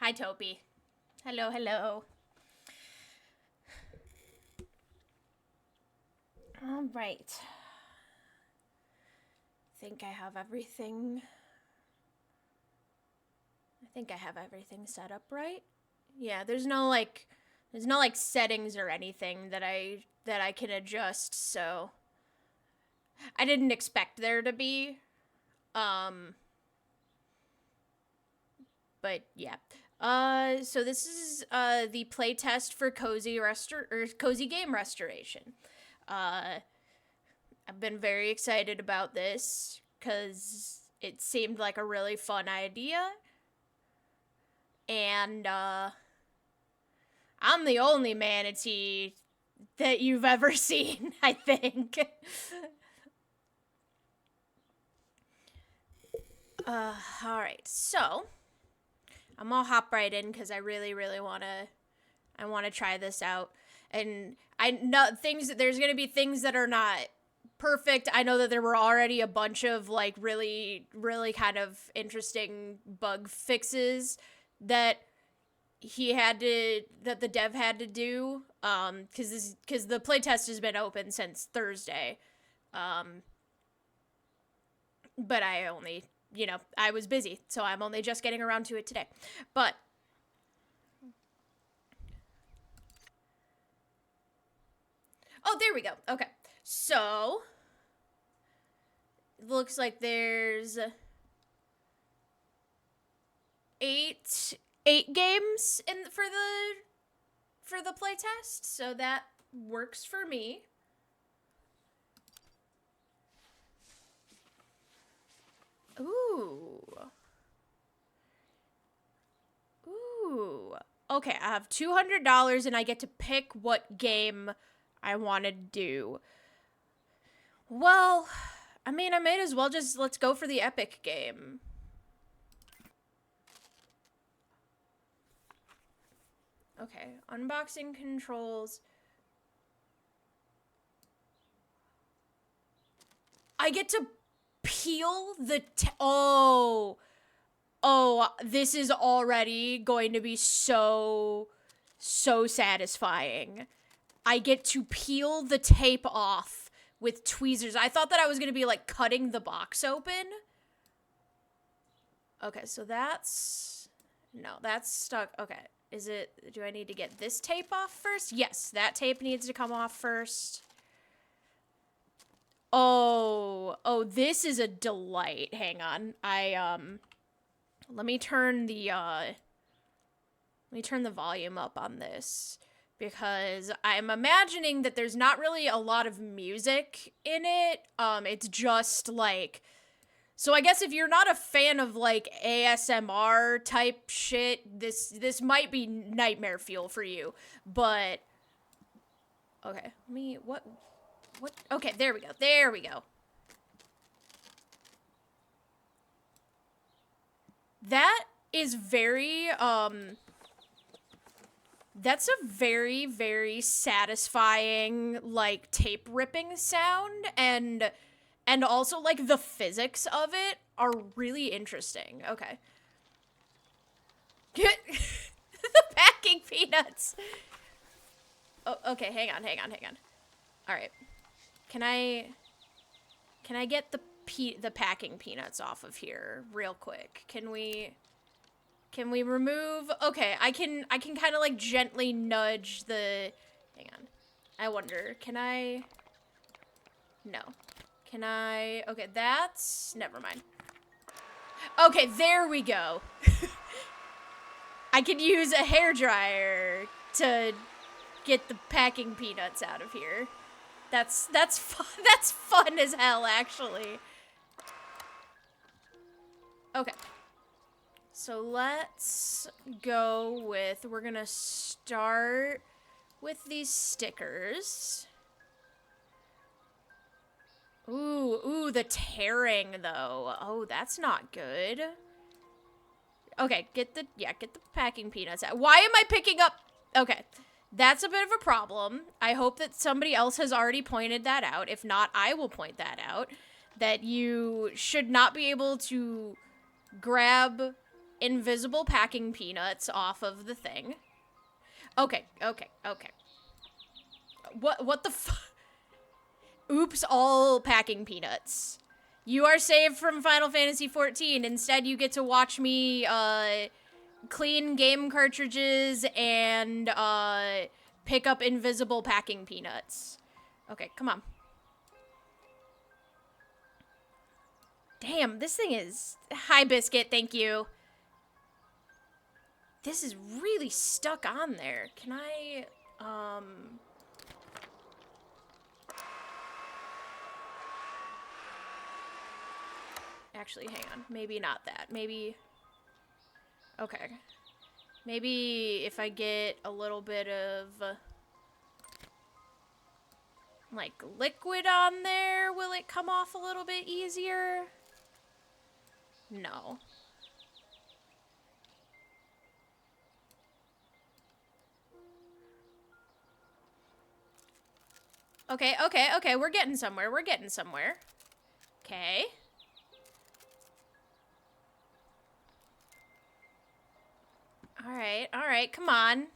Hi, Toby. Hello, hello. All right. Think I have everything. I think I have everything set up right. Yeah, there's no like settings or anything that I can adjust, so I didn't expect there to be. Um but yeah. So this is the playtest for Cozy Game Restoration. Uh I've been very excited about this cuz it seemed like a really fun idea, and I'm the only manatee that you've ever seen, I think. All right. So, I'm gonna hop right in because I really, really I want to try this out. And I know there's gonna be things that are not perfect. I know that there were already a bunch of like really, really kind of interesting bug fixes that that the dev had to do. Because the playtest has been open since Thursday. Um, but I only, I was busy, so I'm only just getting around to it today. But oh, there we go. Okay, so it looks like there's eight games in for the playtest, so that works for me. Ooh. Ooh. Okay, I have $200 and I get to pick what game I want to do. Well, I mean, I might as well just let's go for the epic game. Okay, unboxing controls. I get to peel the oh, this is already going to be so satisfying. I get to peel the tape off with tweezers. I thought that I was going to be like cutting the box open. Okay, so that's stuck. Okay. Do I need to get this tape off first? Yes, that tape needs to come off first. Oh, this is a delight. Hang on. Let me turn the volume up on this because I'm imagining that there's not really a lot of music in it. It's just like, so I guess if you're not a fan of like ASMR type shit, this might be nightmare fuel for you. But okay, what okay, there we go. There we go. That is very that's a very, very satisfying like tape ripping sound, and also like the physics of it are really interesting. Okay. Get the packing peanuts. Oh, okay, hang on. All right. Can I get the packing peanuts off of here real quick? Can we remove? Okay, I can kind of like gently nudge the. Hang on. I wonder. Can I? No. Can I? Okay, that's never mind. Okay, there we go. I could use a hairdryer to get the packing peanuts out of here. That's fun. That's fun as hell, actually. Okay. So let's go with, we're gonna start with these stickers. Ooh, the tearing though. Oh, that's not good. Okay, get the packing peanuts out. Why am I picking up? Okay, that's a bit of a problem. I hope that somebody else has already pointed that out. If not, I will point that out. That you should not be able to grab invisible packing peanuts off of the thing. Okay. What the Oops, all packing peanuts. You are saved from Final Fantasy XIV. Instead, you get to watch me, clean game cartridges and, pick up invisible packing peanuts. Okay, come on. Damn, this thing is... Hi, Biscuit, thank you. This is really stuck on there. Can I, Actually, hang on. Maybe not that. Maybe... Okay. Maybe if I get a little bit of... like, liquid on there, will it come off a little bit easier? No. Okay, we're getting somewhere, Okay. Alright, come on.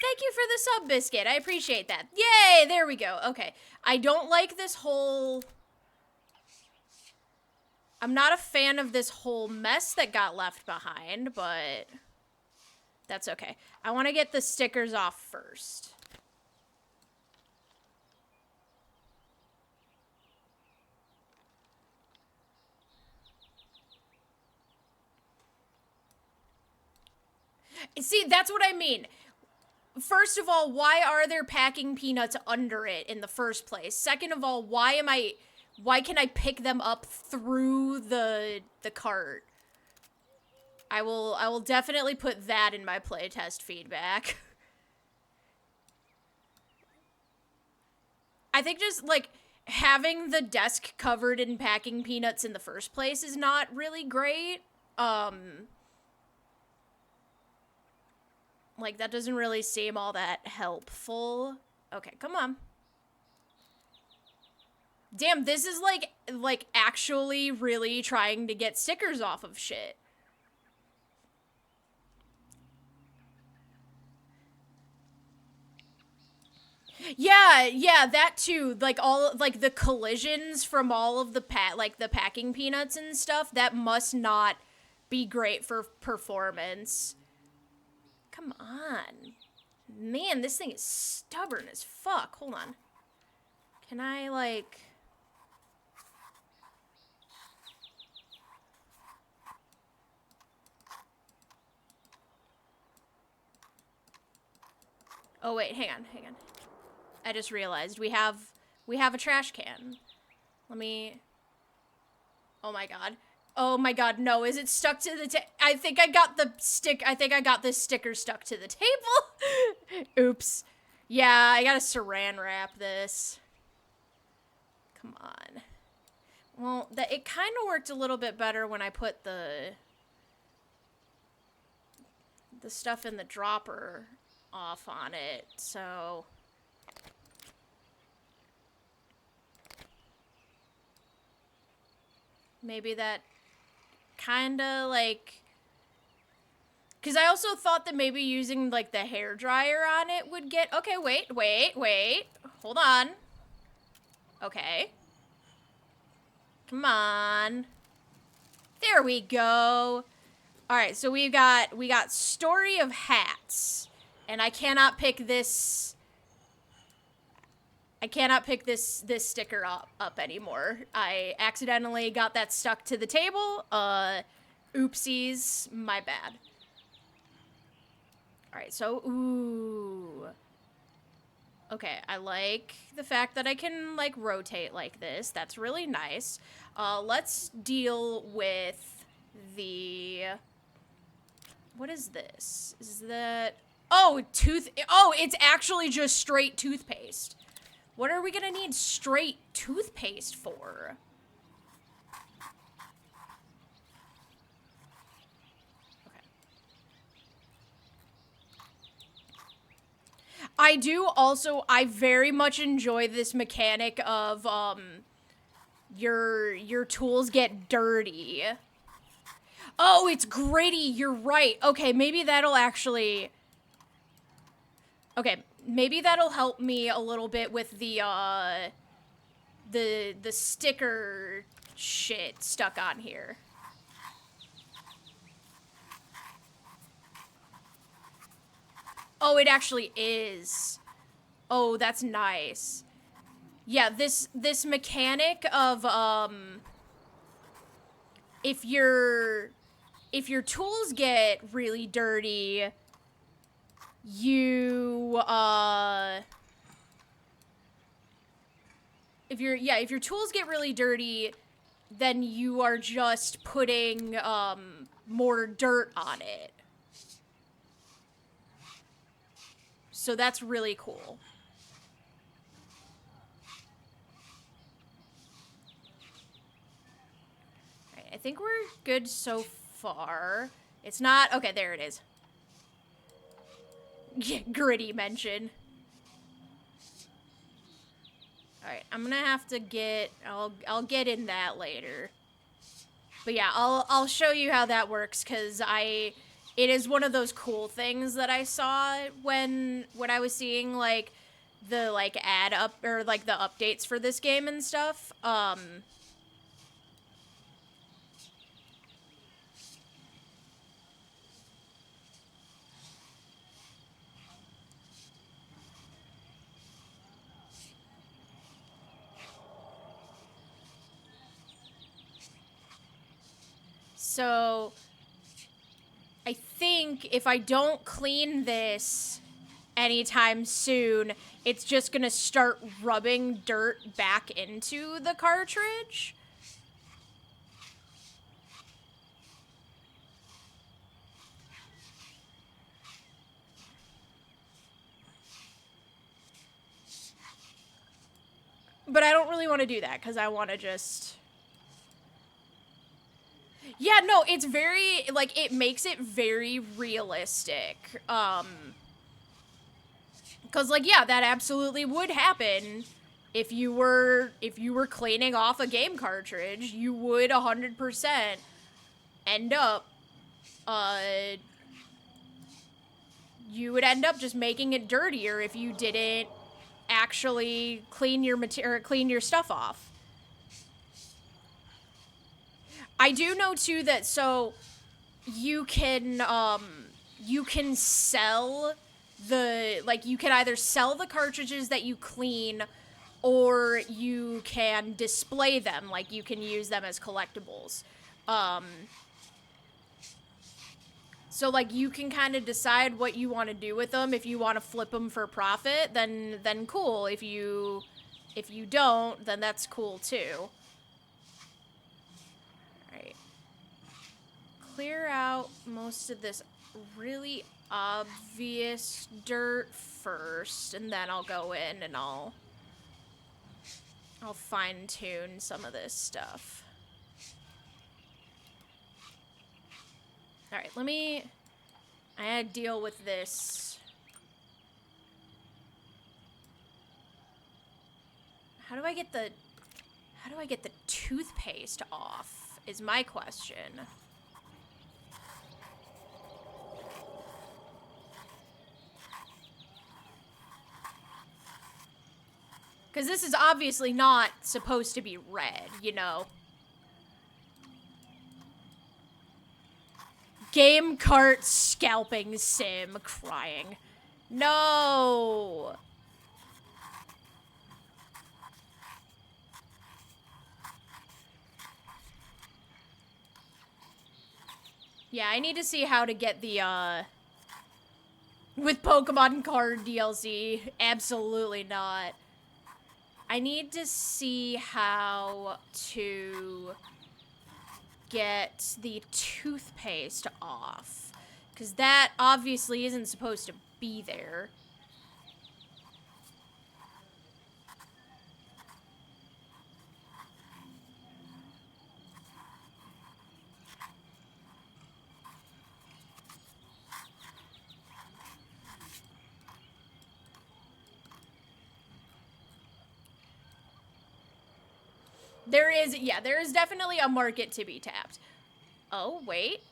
Thank you for the sub, Biscuit. I appreciate that. Yay, there we go. Okay. I don't like this whole... I'm not a fan of this whole mess that got left behind, but... that's okay. I want to get the stickers off first. See, that's what I mean. First of all, why are there packing peanuts under it in the first place? Second of all, why can I pick them up through the cart? I will definitely put that in my playtest feedback. I think just, like, having the desk covered in packing peanuts in the first place is not really great. Like, that doesn't really seem all that helpful. Okay, come on. Damn, this is, like, actually really trying to get stickers off of shit. Yeah, that too. Like, like, the collisions from all of the the packing peanuts and stuff, that must not be great for performance. Come on. Man, this thing is stubborn as fuck. Hold on. Can I, like... oh, wait, hang on. I just realized we have a trash can. Let me... oh my god, no, is it stuck to the I think I got this sticker stuck to the table. Oops. Yeah, I gotta saran wrap this. Come on. Well, it kind of worked a little bit better when I put the stuff in the dropper off on it, so... maybe that kinda, like... because I also thought that maybe using, like, the hairdryer on it would get... okay, wait. Hold on. Okay. Come on. There we go. Alright, so we got story of hats. And I cannot pick this... I cannot pick this sticker up anymore. I accidentally got that stuck to the table. Oopsies. My bad. Alright, so, ooh. Okay, I like the fact that I can, like, rotate like this. That's really nice. Let's deal with the... what is this? Is that... oh, oh, it's actually just straight toothpaste. What are we gonna need straight toothpaste for? Okay. I very much enjoy this mechanic of, your tools get dirty. Oh, it's gritty. You're right. Okay, maybe that'll actually... Okay, maybe that'll help me a little bit with the sticker shit stuck on here. Oh, it actually is. Oh, that's nice. Yeah, this mechanic of if your tools get really dirty, you if your tools get really dirty, then you are just putting more dirt on it. So that's really cool. Right, I think we're good so far. It's not... Okay, there it is. Yeah, gritty mention. Alright, I'm gonna have to get... I'll get in that later. But yeah, I'll show you how that works, because it is one of those cool things that I saw when I was seeing, like, the, like, ad up, or, like, the updates for this game and stuff. So, I think if I don't clean this anytime soon, it's just gonna start rubbing dirt back into the cartridge. But I don't really want to do that, because I want to just... Yeah, no, it's very, like, it makes it very realistic. Because, like, yeah, that absolutely would happen if you were cleaning off a game cartridge. You would 100% end up, you would end up just making it dirtier if you didn't actually clean your clean your stuff off. I do know too that so you can sell you can either sell the cartridges that you clean, or you can display them, like you can use them as collectibles. So like you can kind of decide what you want to do with them. If you want to flip them for profit, then cool. If you don't, then that's cool too. Clear out most of this really obvious dirt first, and then I'll go in and I'll fine-tune some of this stuff. Alright, I gotta deal with this. How do I get the toothpaste off, is my question. Because this is obviously not supposed to be red, you know? Game cart scalping sim, crying. No! Yeah, I need to see how to get the, with Pokemon card DLC. Absolutely not. I need to see how to get the toothpaste off, because that obviously isn't supposed to be there. There is, yeah, there is definitely a market to be tapped. Oh, wait.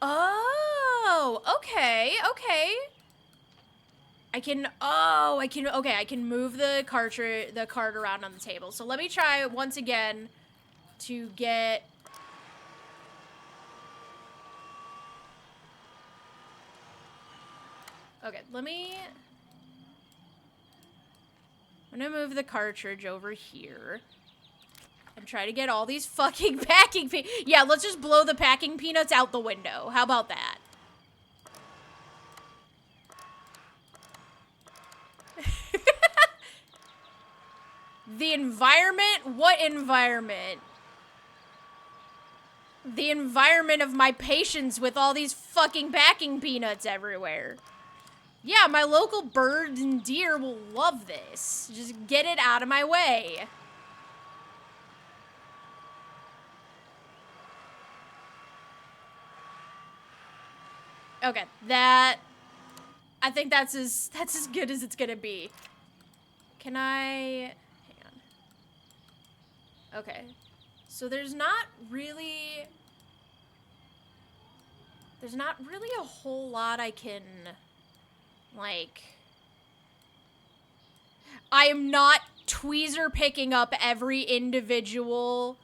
Oh, okay, okay. Okay, I can move the cart around on the table. So let me try once again to get... Okay, I'm gonna move the cartridge over here. And try to get all these fucking packing yeah, let's just blow the packing peanuts out the window. How about that? The environment? What environment? The environment of my patience with all these fucking packing peanuts everywhere. Yeah, my local birds and deer will love this. Just get it out of my way. Okay, I think that's as good as it's gonna be. Can I... Hang on. Okay. So there's not really a whole lot I can, like... I am not tweezer picking up every individual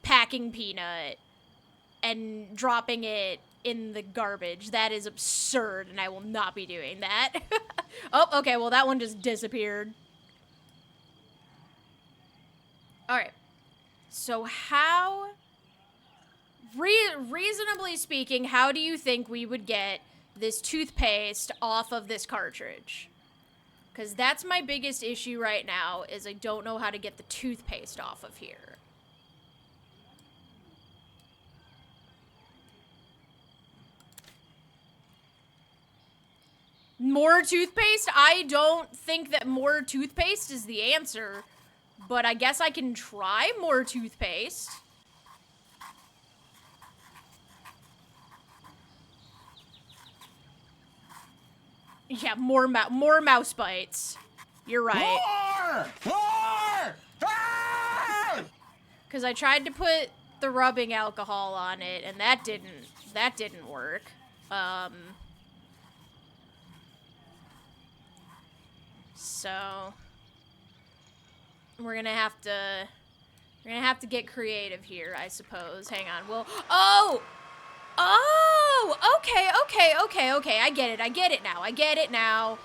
packing peanut and dropping it in the garbage. That is absurd, and I will not be doing that. Oh, okay, well, that one just disappeared. Alright. So how... reasonably speaking, how do you think we would get this toothpaste off of this cartridge? Because that's my biggest issue right now, is I don't know how to get the toothpaste off of here. More toothpaste? I don't think that more toothpaste is the answer, but I guess I can try more toothpaste. Yeah, more mouse bites. You're right. More! Because I tried to put the rubbing alcohol on it, and that didn't work. So we're gonna have to get creative here, I suppose. Hang on. Okay. I get it now.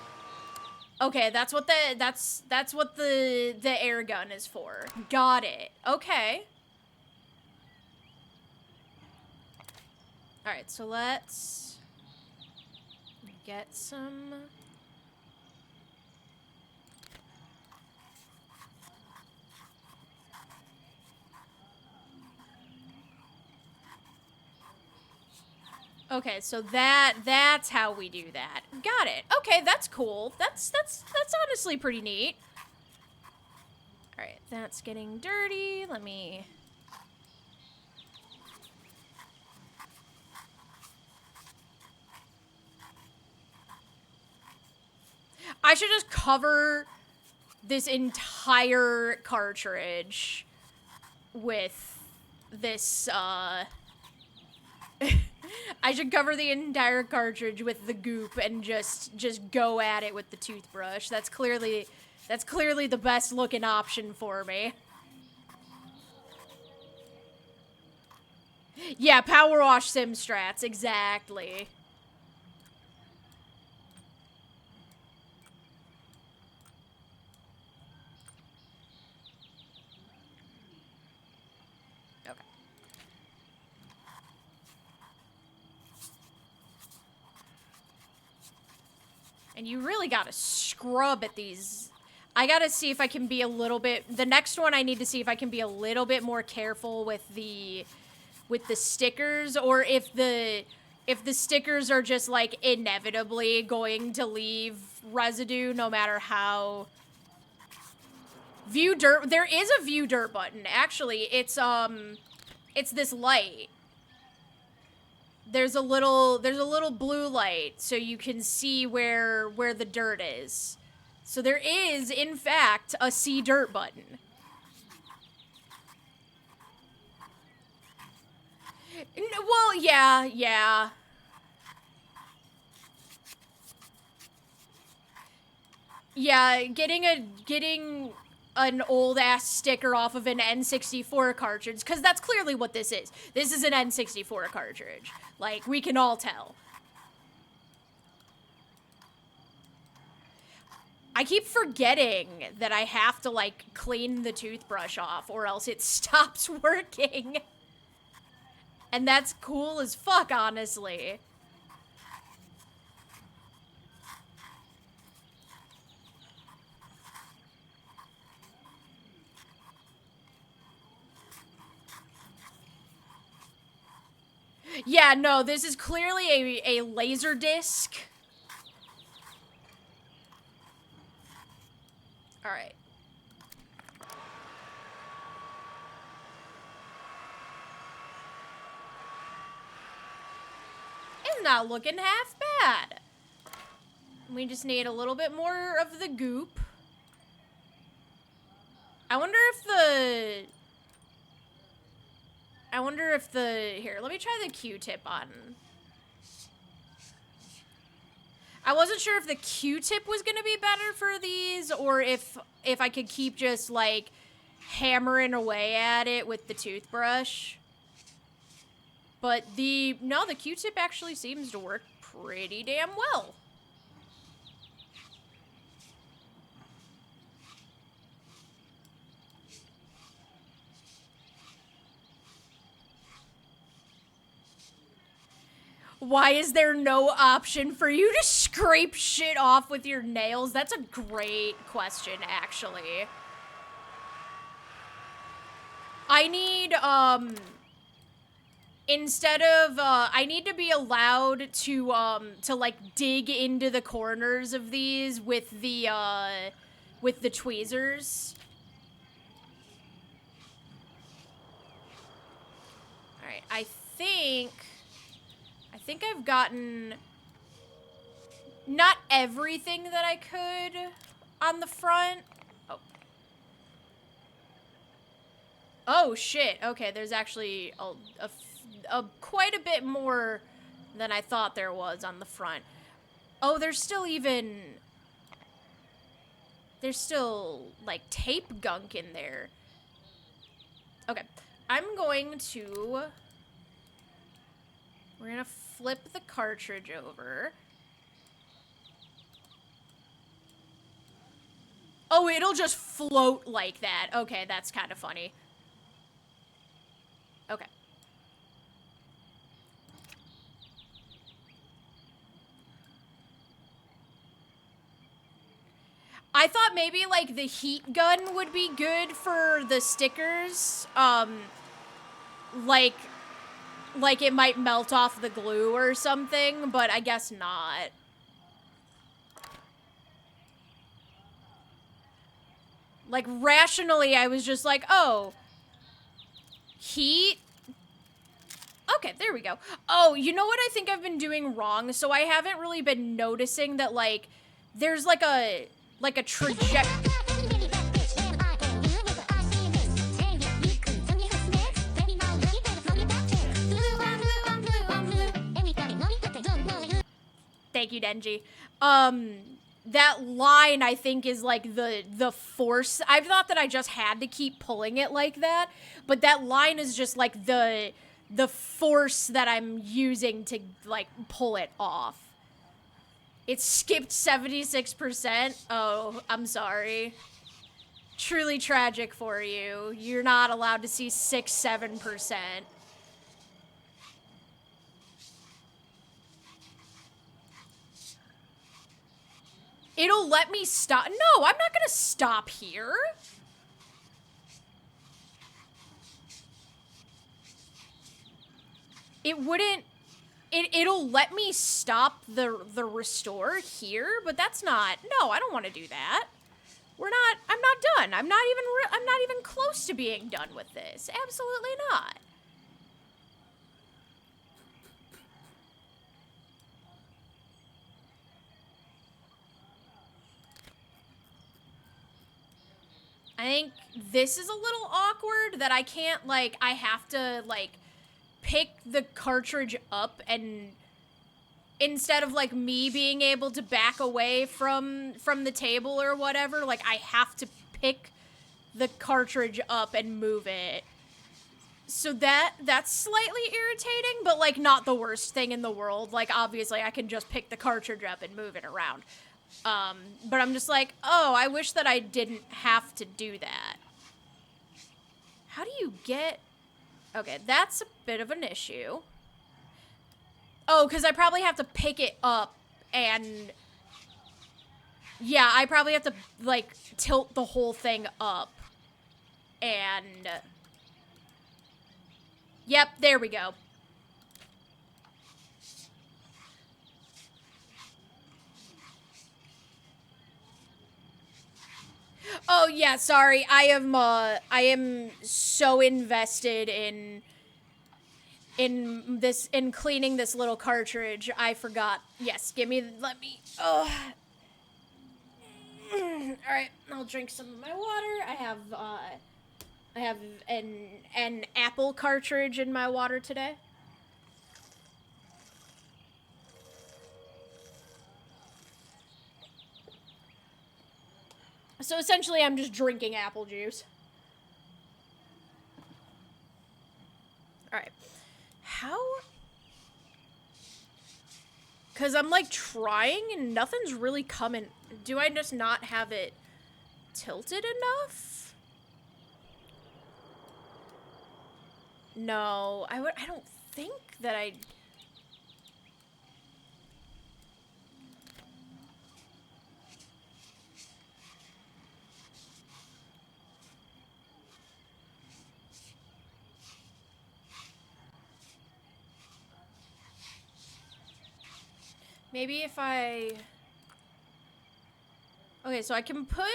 Okay, that's what the air gun is for. Got it. Okay. All right, so let's get some. Okay, so that's how we do that. Got it. Okay, that's cool. That's honestly pretty neat. All right, that's getting dirty. Let me... I should just cover this entire cartridge with this, I should cover the entire cartridge with the goop and just go at it with the toothbrush. That's clearly the best looking option for me. Yeah, power wash sim strats, exactly. And you really gotta scrub at these. I gotta see if I can be a little bit... The next one, I need to see if I can be a little bit more careful with the stickers, or if the stickers are just, like, inevitably going to leave residue no matter how... View dirt... There is a view dirt button, actually. It's this light. There's a little blue light, so you can see where the dirt is. So there is, in fact, a see dirt button. Well, yeah. Yeah, getting an old ass sticker off of an N64 cartridge, because that's clearly what this is. This is an N64 cartridge. Like, we can all tell. I keep forgetting that I have to, like, clean the toothbrush off, or else it stops working. And that's cool as fuck, honestly. Yeah, no, this is clearly a laser disc. Alright. It's not looking half bad. We just need a little bit more of the goop. I wonder if the... Here, let me try the Q-tip on. I wasn't sure if the Q-tip was gonna be better for these, or if I could keep just, like, hammering away at it with the toothbrush. But the Q-tip actually seems to work pretty damn well. Why is there no option for you to scrape shit off with your nails? That's a great question, actually. I need, instead of, I need to be allowed to, like, dig into the corners of these with the tweezers. Alright, I think I've gotten not everything that I could on the front. Oh shit. Okay, there's actually a quite a bit more than I thought there was on the front. Oh, there's still like tape gunk in there. Okay. We're gonna flip the cartridge over. Oh, it'll just float like that. Okay, that's kind of funny. Okay. I thought maybe, like, the heat gun would be good for the stickers. Like it might melt off the glue or something, but I guess not. Like, rationally, I was just like, oh, heat? Okay, there we go. Oh, you know what I think I've been doing wrong? So I haven't really been noticing that, like, there's like a trajectory. Thank you, Denji. That line, I think, is like the force. I thought that I just had to keep pulling it like that, but that line is just like the force that I'm using to, like, pull it off. It skipped 76%. Oh, I'm sorry. Truly tragic for you. You're not allowed to see 6-7%. It'll let me stop. No, I'm not gonna stop here. It wouldn't. It'll let me stop the restore here, but that's not. No, I don't want to do that. I'm not done. I'm not even close to being done with this. Absolutely not. I think this is a little awkward that I can't, like, I have to, like, pick the cartridge up and instead of, like, me being able to back away from the table or whatever, like, I have to pick the cartridge up and move it. So that's slightly irritating, but, like, not the worst thing in the world. Like, obviously, I can just pick the cartridge up and move it around. But I'm just like, oh, I wish that I didn't have to do that. How do you get... Okay, that's a bit of an issue. Oh, because I probably have to pick it up and... Yeah, I probably have to, like, tilt the whole thing up. And... Yep, there we go. Oh, yeah, sorry. I am so invested in cleaning this little cartridge. I forgot. Yes, let me, oh. All right, I'll drink some of my water. I have an apple cartridge in my water today. So essentially, I'm just drinking apple juice. Alright. How? Because I'm, like, trying and nothing's really coming. Do I just not have it tilted enough? No, I don't think that I... Maybe if I... Okay, so I can put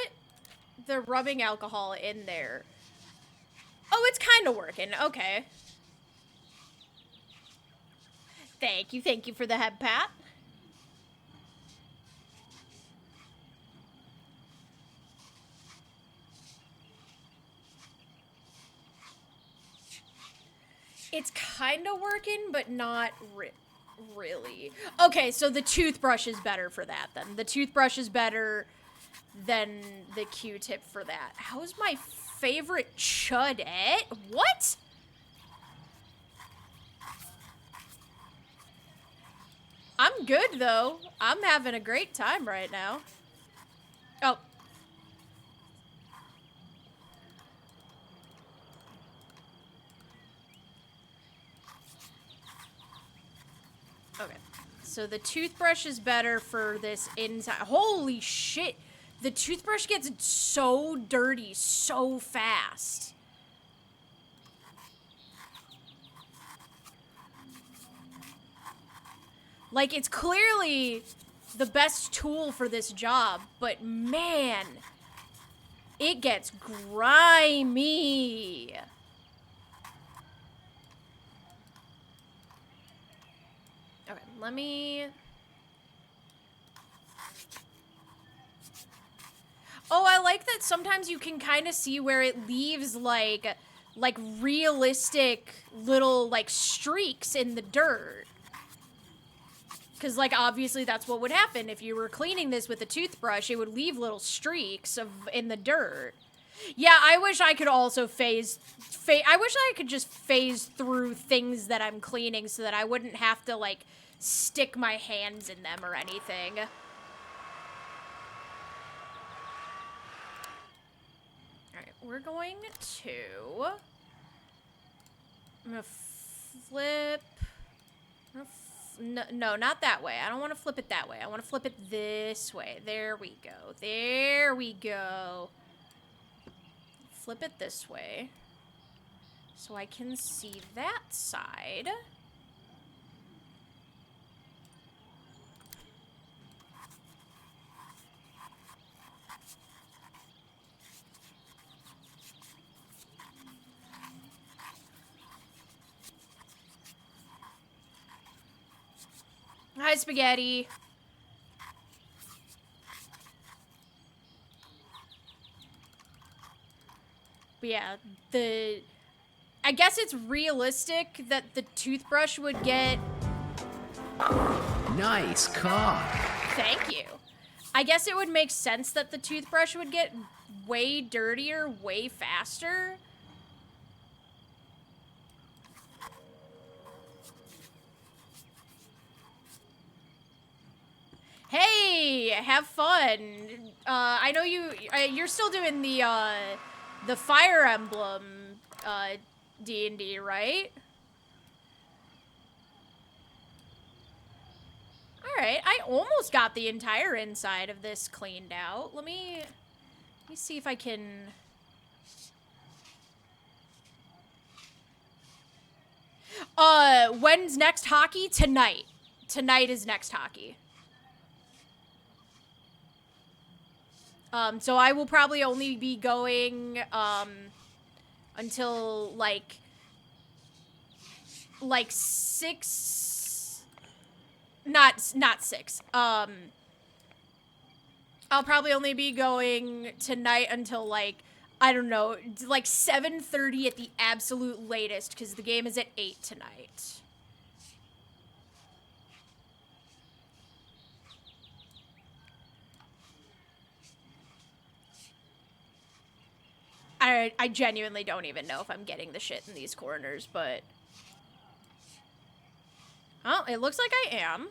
the rubbing alcohol in there. Oh, it's kind of working. Okay. Thank you for the head pat. It's kind of working, but not really. Okay, so the toothbrush is better for that, then. The toothbrush is better than the Q-tip for that. How's my favorite chudette? What? I'm good, though. I'm having a great time right now. Oh. Okay. So the toothbrush is better for this inside. Holy shit. The toothbrush gets so dirty so fast. Like, it's clearly the best tool for this job, but man, it gets grimy. Okay, let me... Oh, I like that sometimes you can kind of see where it leaves, like realistic little, like, streaks in the dirt. Because, like, obviously that's what would happen if you were cleaning this with a toothbrush. It would leave little streaks in the dirt. Yeah, I wish I could also I wish I could just phase through things that I'm cleaning so that I wouldn't have to, like, stick my hands in them or anything. Alright, we're going to... I'm gonna flip... No, not that way. I don't want to flip it that way. I want to flip it this way. There we go. There we go. Flip it this way. So I can see that side. Hi, Spaghetti. yeah, I guess it's realistic that the toothbrush would get... Nice car. Thank you. I guess it would make sense that the toothbrush would get way dirtier way faster. Hey, have fun. I know you're still doing the Fire Emblem D&D, right? All right, I almost got the entire inside of this cleaned out. Let me see if I can... When's next hockey? Tonight. Tonight is next hockey. So I will probably only be going, until, like 6... Not 6. I'll probably only be going tonight until, like, I don't know, like 7:30 at the absolute latest, because the game is at 8 tonight. I genuinely don't even know if I'm getting the shit in these corners, but... Oh, it looks like I am.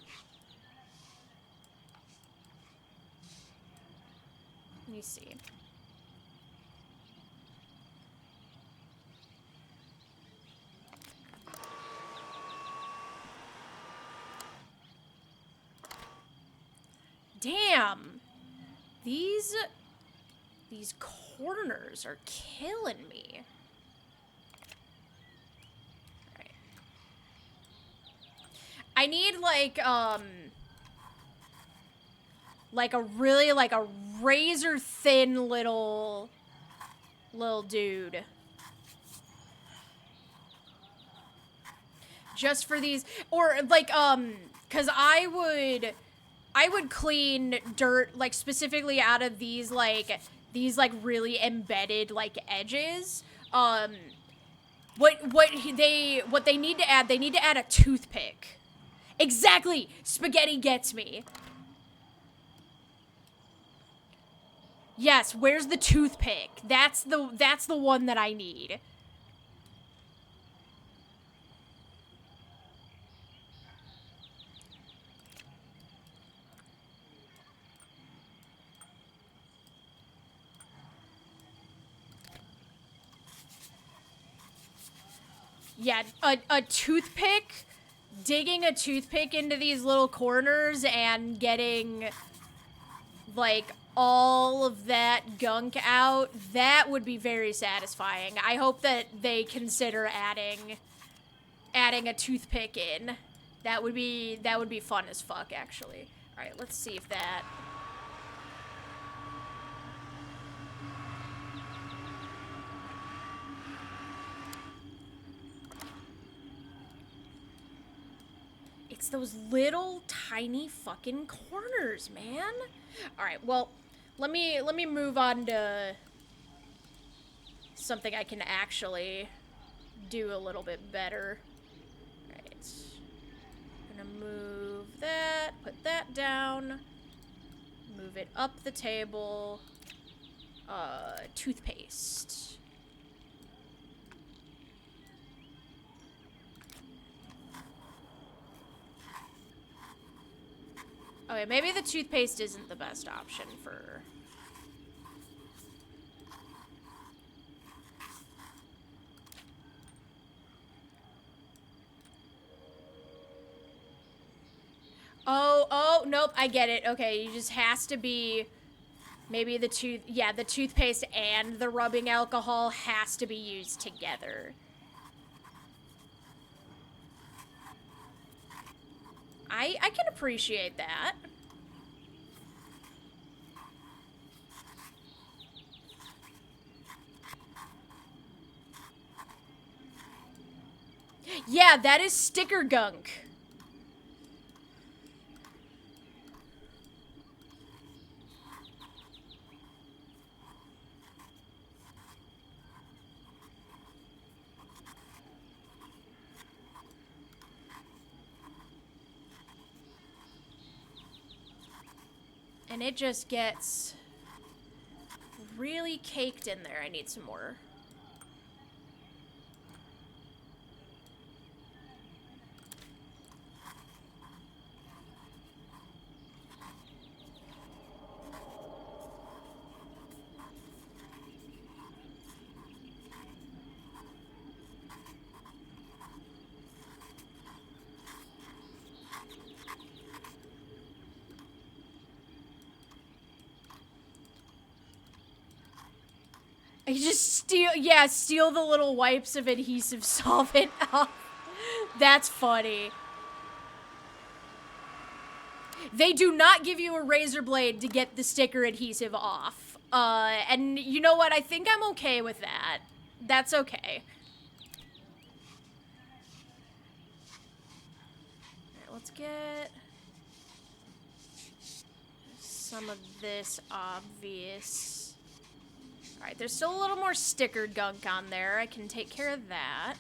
Let me see. Damn. These corners are killing me. Right. I need like a really like a razor thin little dude. Just for these, or like cuz I would clean dirt like specifically out of these like really embedded like edges. What they need to add, they need to add a toothpick. Exactly. Spaghetti gets me. Yes, where's the toothpick? That's the one that I need. Yeah, a toothpick, digging a toothpick into these little corners and getting, like, all of that gunk out, that would be very satisfying. I hope that they consider adding a toothpick in. That would be fun as fuck, actually. All right, let's see if that... It's those little tiny fucking corners, man. All right, well, let me move on to something I can actually do a little bit better. All right. I'm gonna move that, put that down, move it up the table. Toothpaste. Okay, maybe the toothpaste isn't the best option for... Oh, nope, I get it. Okay, you just has to be... Maybe the toothpaste and the rubbing alcohol has to be used together. I can appreciate that. Yeah, that is sticker gunk. And it just gets really caked in there. I need some more. You just steal the little wipes of adhesive solvent off. That's funny. They do not give you a razor blade to get the sticker adhesive off. And you know what? I think I'm okay with that. That's okay. Alright, let's get some of this obvious. Alright, there's still a little more sticker gunk on there. I can take care of that.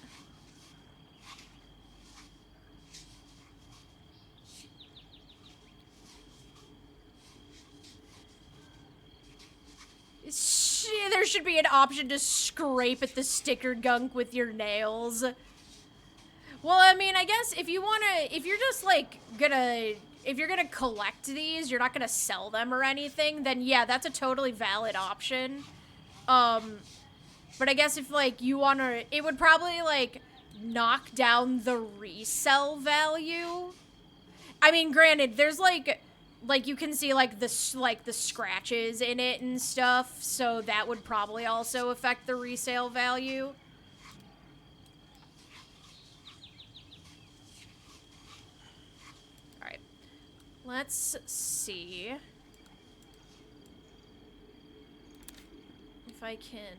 There should be an option to scrape at the sticker gunk with your nails. Well, I mean, I guess if you're just like if you're gonna collect these, you're not gonna sell them or anything, then yeah, that's a totally valid option. But I guess if like you wanna, it would probably like knock down the resell value. I mean, granted, there's like you can see like the scratches in it and stuff, so that would probably also affect the resale value. All right, let's see if I can.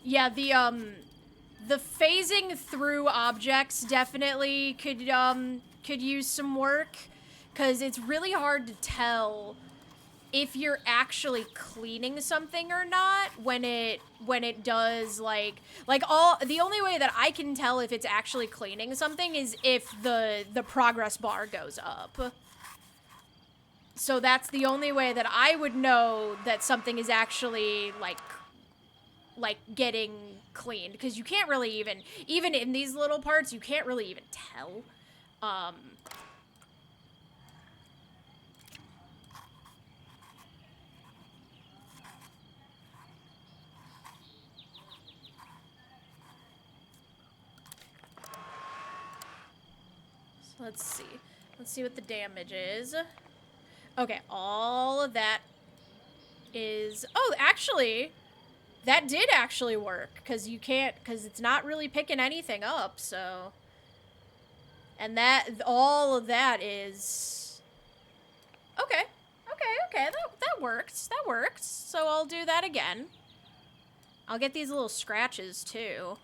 Yeah, the phasing through objects definitely could use some work, because it's really hard to tell if you're actually cleaning something or not when it does the only way that I can tell if it's actually cleaning something is if the progress bar goes up. So that's the only way that I would know that something is actually like getting cleaned, because you can't really even in these little parts, you can't really even tell. So let's see what the damage is. Okay, all of that is, oh, actually, that did actually work, because it's not really picking anything up, so. And all of that is, okay, that works, so I'll do that again. I'll get these little scratches, too.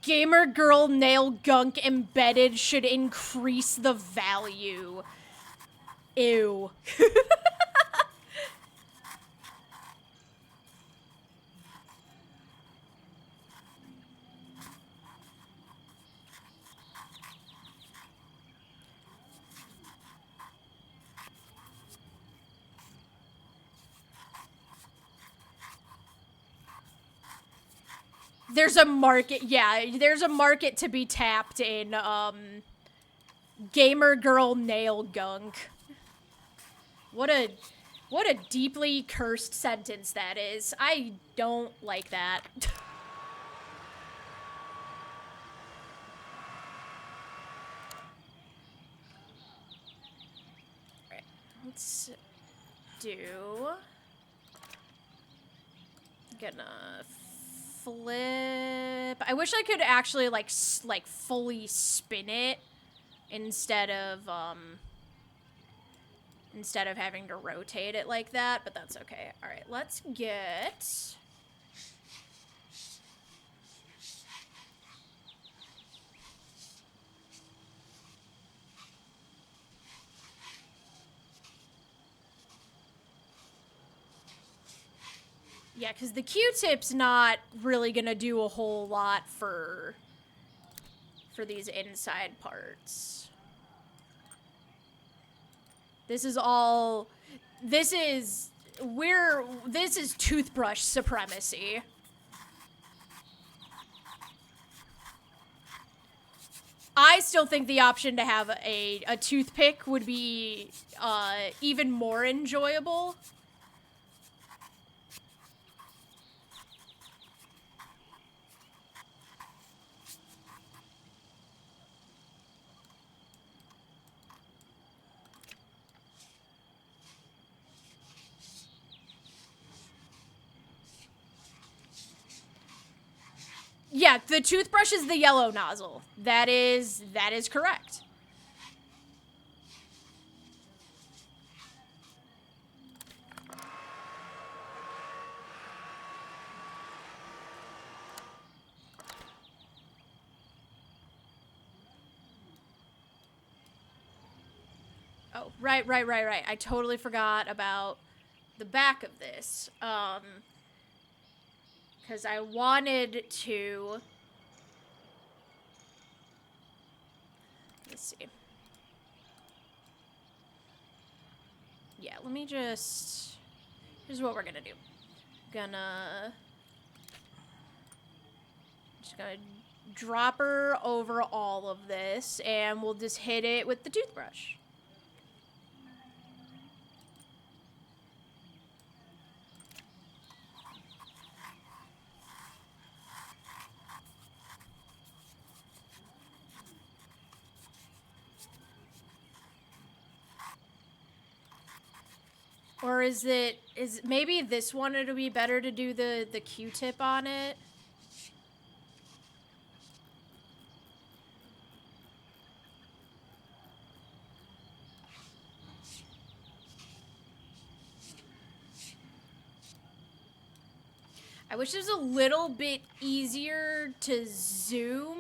Gamer girl nail gunk embedded should increase the value. Ew. There's a market, yeah, there's a market to be tapped in, gamer girl nail gunk. What a deeply cursed sentence that is. I don't like that. Alright, let's do... Gonna flip... I wish I could actually, like fully spin it instead of having to rotate it like that, but that's okay. Alright, let's get... Yeah, because the Q-tip's not really gonna do a whole lot for these inside parts. This is all... This is toothbrush supremacy. I still think the option to have a toothpick would be even more enjoyable. Yeah, the toothbrush is the yellow nozzle. That is correct. Oh, right. I totally forgot about the back of this. Because I wanted to... Let's see. Yeah, let me just... Here's what we're gonna do. Just gonna drop her over all of this, and we'll just hit it with the toothbrush. Or is maybe this one it'll be better to do the Q-tip on it? I wish it was a little bit easier to zoom.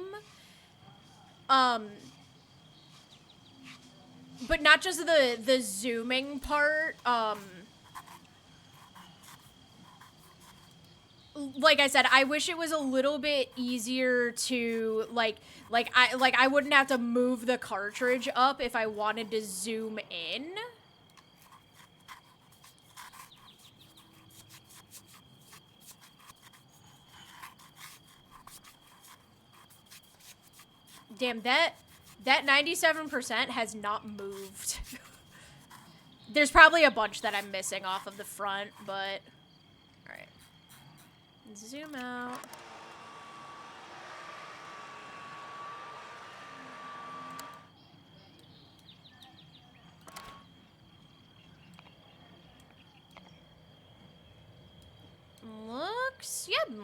But not just the zooming part. Like I said, I wish it was a little bit easier to I wouldn't have to move the cartridge up if I wanted to zoom in. Damn, that 97% has not moved. There's probably a bunch that I'm missing off of the front, but... Alright. Zoom out.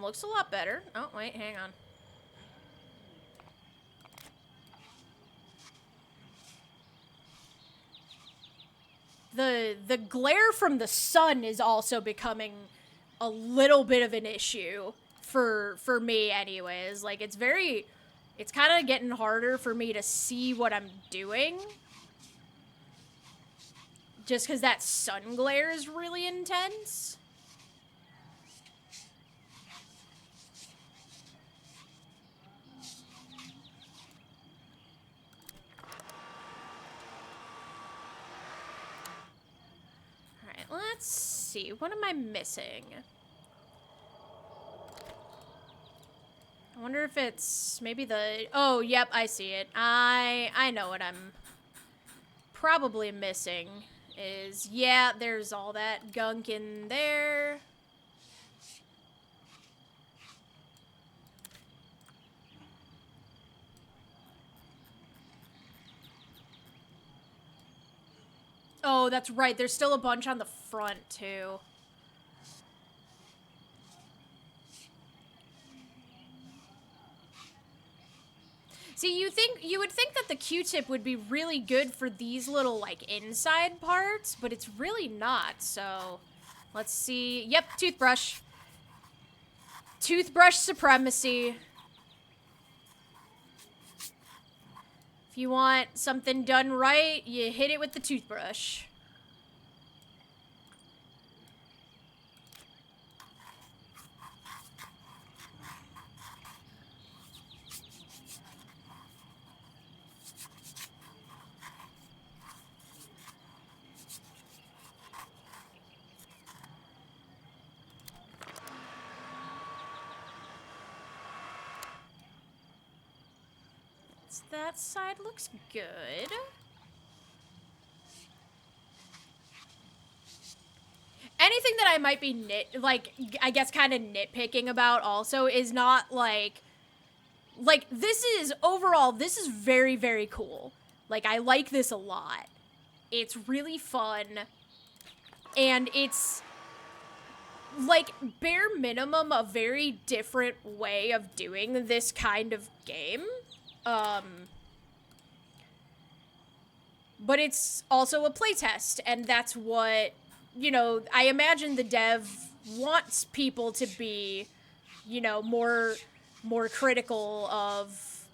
Looks a lot better. Oh, wait, hang on. The glare from the sun is also becoming a little bit of an issue for me anyways. Like, it's kind of getting harder for me to see what I'm doing. Just because that sun glare is really intense. Let's see. What am I missing? I wonder if it's maybe the... Oh, yep, I see it. I know what I'm probably missing is... Yeah, there's all that gunk in there. Oh, that's right. There's still a bunch on the front, too. See, you would think that the Q-tip would be really good for these little, like, inside parts, but it's really not, so... Let's see. Yep, toothbrush. Toothbrush supremacy. If you want something done right, you hit it with the toothbrush. That side looks good. Anything that I might be I guess kind of nitpicking about also is not like this is overall, this is very, very cool. Like, I like this a lot. It's really fun. And it's, like, bare minimum, a very different way of doing this kind of game. But it's also a playtest, and that's what, you know, I imagine the dev wants people to be, you know, more critical of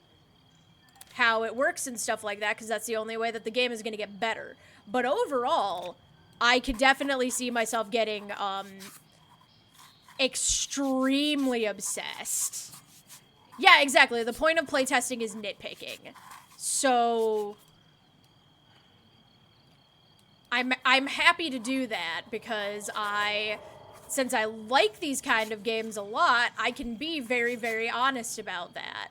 how it works and stuff like that, because that's the only way that the game is going to get better. But overall, I could definitely see myself getting extremely obsessed. Yeah, exactly. The point of playtesting is nitpicking. So I'm happy to do that because since I like these kind of games a lot, I can be very, very honest about that.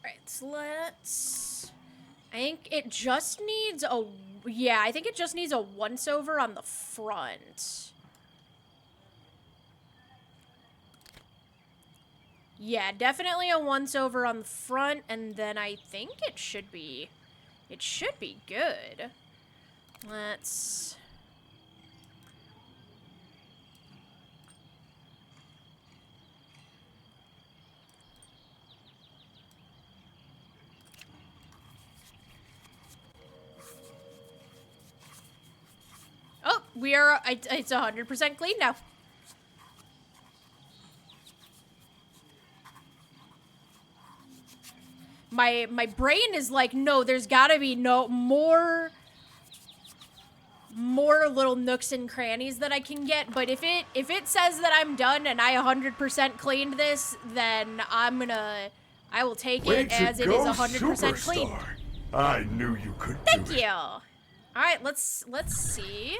Alright, I think it just needs I think it just needs a once-over on the front. Yeah, definitely a once-over on the front, and then I think it should be good. Let's... Oh, it's 100% clean now. My brain is like, no, there's gotta be more little nooks and crannies that I can get, but if it says that I'm done and I 100% cleaned this, then I will take it as it is 100% clean. I knew you could do it. Thank you. All right, let's see.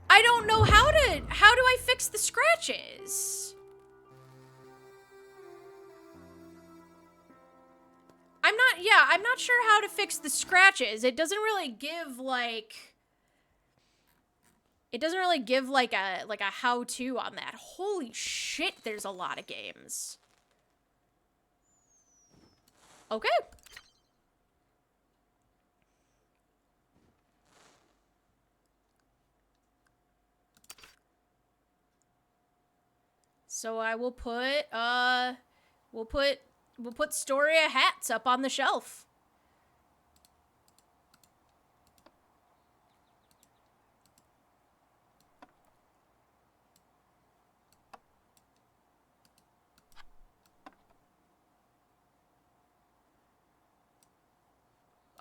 I don't know how do I fix the scratches? I'm not sure how to fix the scratches. It doesn't really give like a how-to on that. Holy shit, there's a lot of games. Okay. So I will put we'll put Storia hats up on the shelf.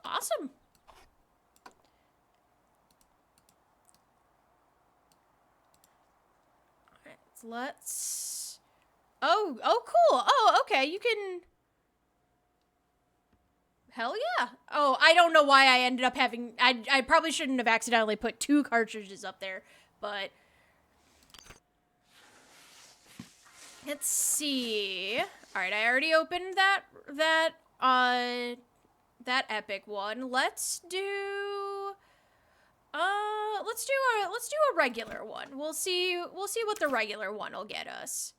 Awesome. Alright, let's... Oh, cool. Oh, okay, you can... Hell yeah. Oh, I don't know why I ended up having... I probably shouldn't have accidentally put 2 cartridges up there, but... Let's see. Alright, I already opened that epic one. Let's do a regular one. We'll see what the regular one will get us.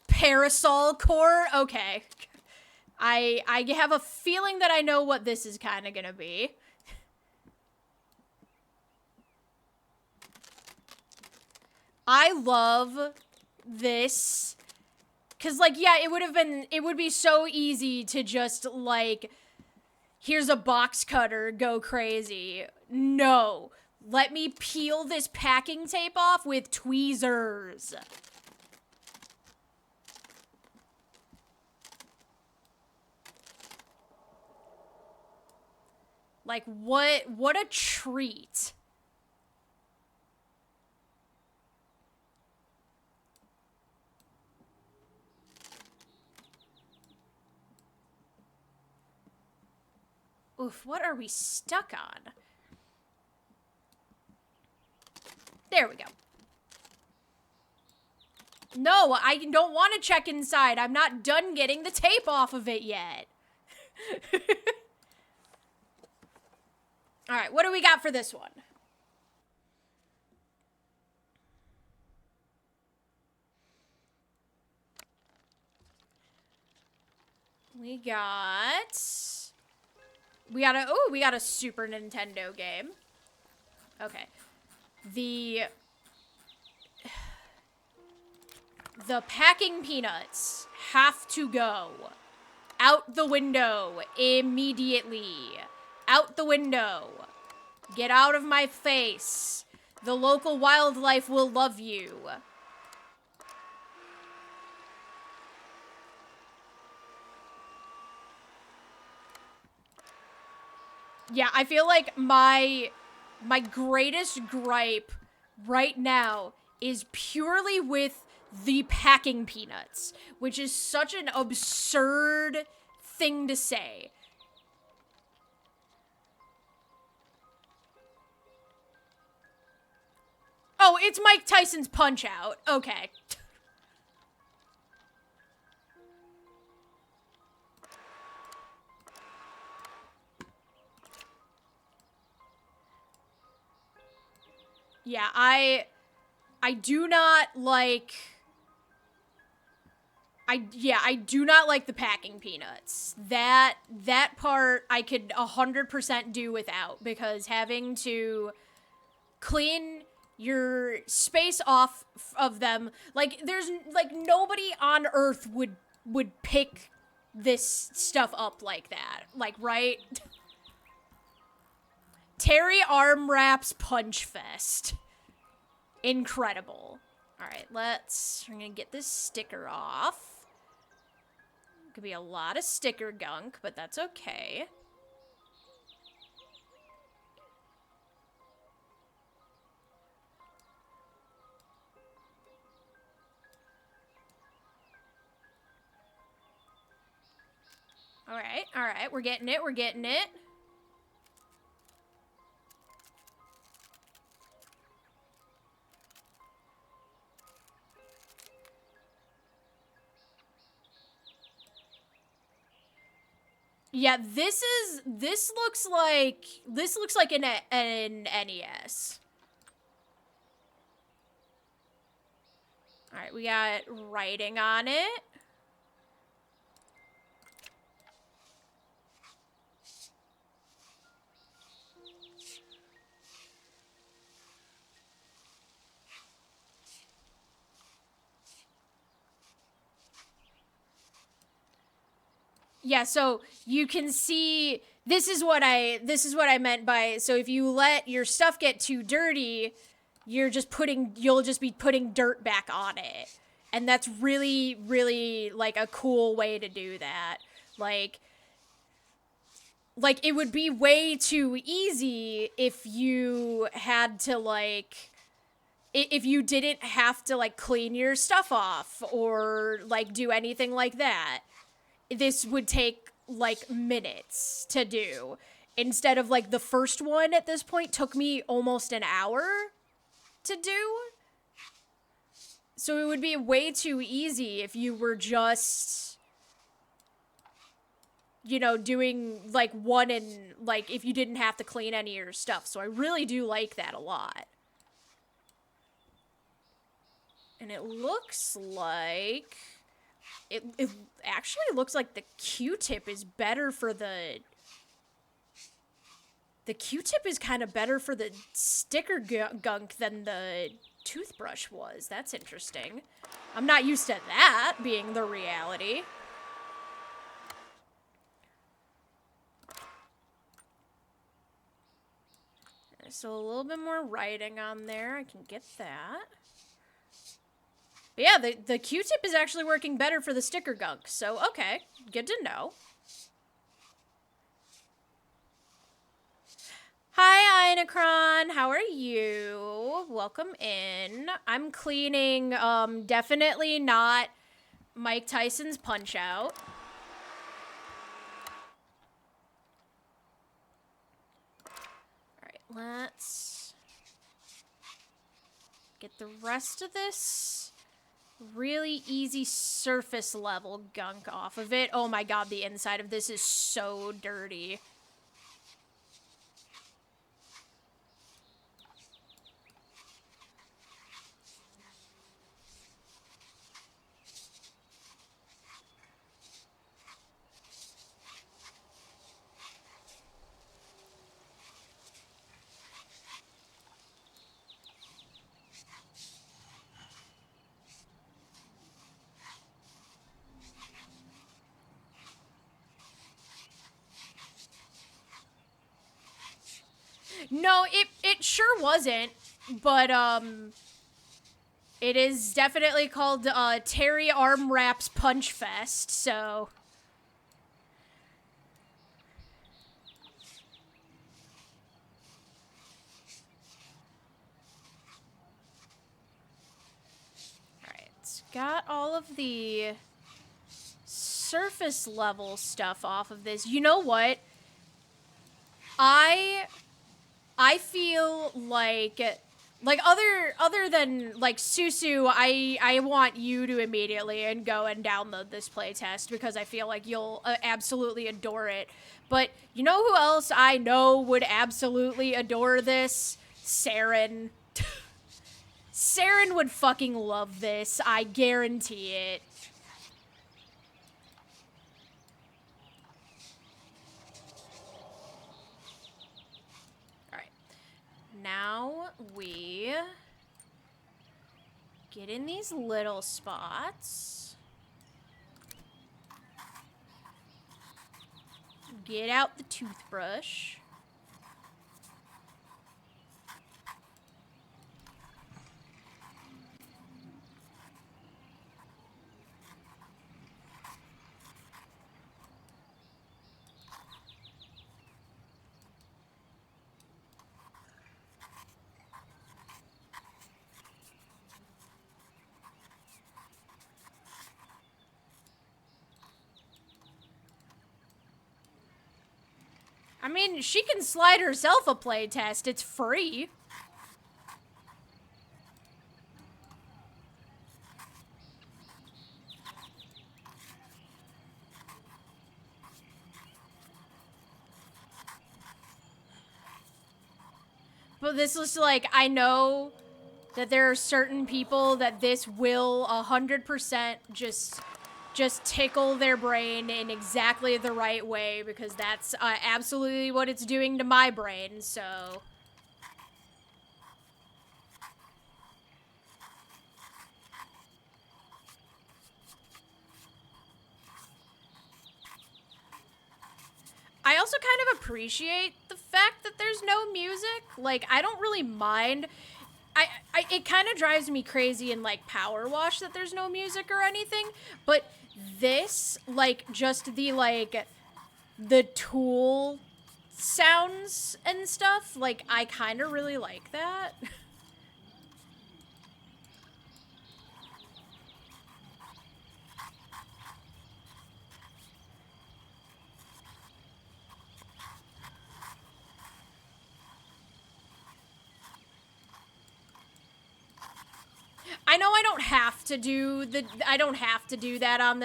Parasol core? Okay. I have a feeling that I know what this is kind of gonna be. I love this. Cause like, yeah, it would be so easy to just like, here's a box cutter, go crazy. No. Let me peel this packing tape off with tweezers. Like, what a treat. Oof, what are we stuck on? There we go. No, I don't want to check inside. I'm not done getting the tape off of it yet. All right, what do we got for this one? We got a Super Nintendo game. Okay. The packing peanuts have to go out the window immediately. Out the window. Get out of my face. The local wildlife will love you. Yeah, I feel like my greatest gripe right now is purely with the packing peanuts, which is such an absurd thing to say. Oh, it's Mike Tyson's Punch-Out. Okay. Yeah, I do not like... I do not like the packing peanuts. That part I could 100% do without, because having to clean your space off of them, like, there's, like, nobody on Earth would pick this stuff up like that. Like, right? Terry Arm Wraps Punch Fest. Incredible. Alright, we're gonna get this sticker off. Could be a lot of sticker gunk, but that's okay. Alright, we're getting it. Yeah, this looks like an NES. Alright, we got writing on it. Yeah, so you can see, this is what I meant by, so if you let your stuff get too dirty, you'll just be putting dirt back on it. And that's really, really, like, a cool way to do that. Like, it would be way too easy if you had to, like, if you didn't have to, like, clean your stuff off or, like, do anything like that. This would take, like, minutes to do. Instead of, like, the first one at this point took me almost an hour to do. So it would be way too easy if you were just, you know, doing, like, one and, like, if you didn't have to clean any of your stuff. So I really do like that a lot. And it looks like... It actually looks like the Q-tip is better for the Q-tip is kind of better for the sticker gunk than the toothbrush was. That's interesting. I'm not used to that being the reality. So a little bit more writing on there. I can get that. But yeah, the Q-tip is actually working better for the sticker gunk. So, okay. Good to know. Hi, Inacron. How are you? Welcome in. I'm cleaning, definitely not Mike Tyson's Punch-Out. let's get the rest of this really easy surface level gunk off of it. Oh my god, the inside of this is so dirty. No, it sure wasn't, but, it is definitely called, Terry Arm Wraps Punch Fest, so... Alright, got all of the surface level stuff off of this. You know what? I feel like other than like Susu, I want you to immediately and go and download this playtest because I feel like you'll absolutely adore it. But you know who else I know would absolutely adore this? Saren. Saren would fucking love this. I guarantee it. Now we get in these little spots. Get out the toothbrush. I mean, she can slide herself a playtest. It's free. But this is like, I know that there are certain people that this will 100% just tickle their brain in exactly the right way because that's absolutely what it's doing to my brain, so... I also kind of appreciate the fact that there's no music. Like, I don't really mind. It kind of drives me crazy in, like, Power Wash that there's no music or anything, but this, like, just the, like, the tool sounds and stuff, like, I kind of really like that. I know I don't have to do that on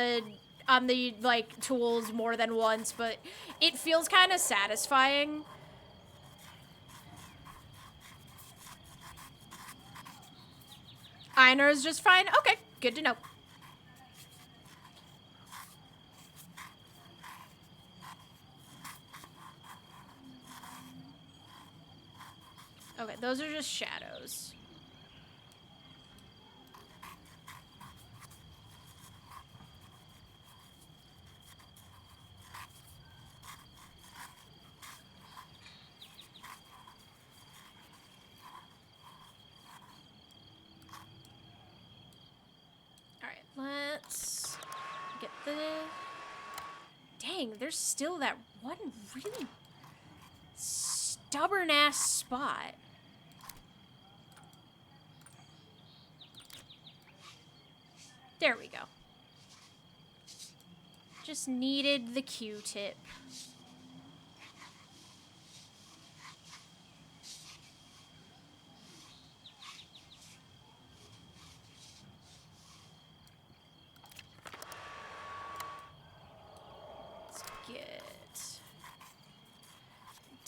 the like tools more than once, but it feels kind of satisfying. Einer is just fine. Okay, good to know. Okay, those are just shadows. Let's get the... Dang, there's still that one really stubborn-ass spot. There we go. Just needed the Q-tip.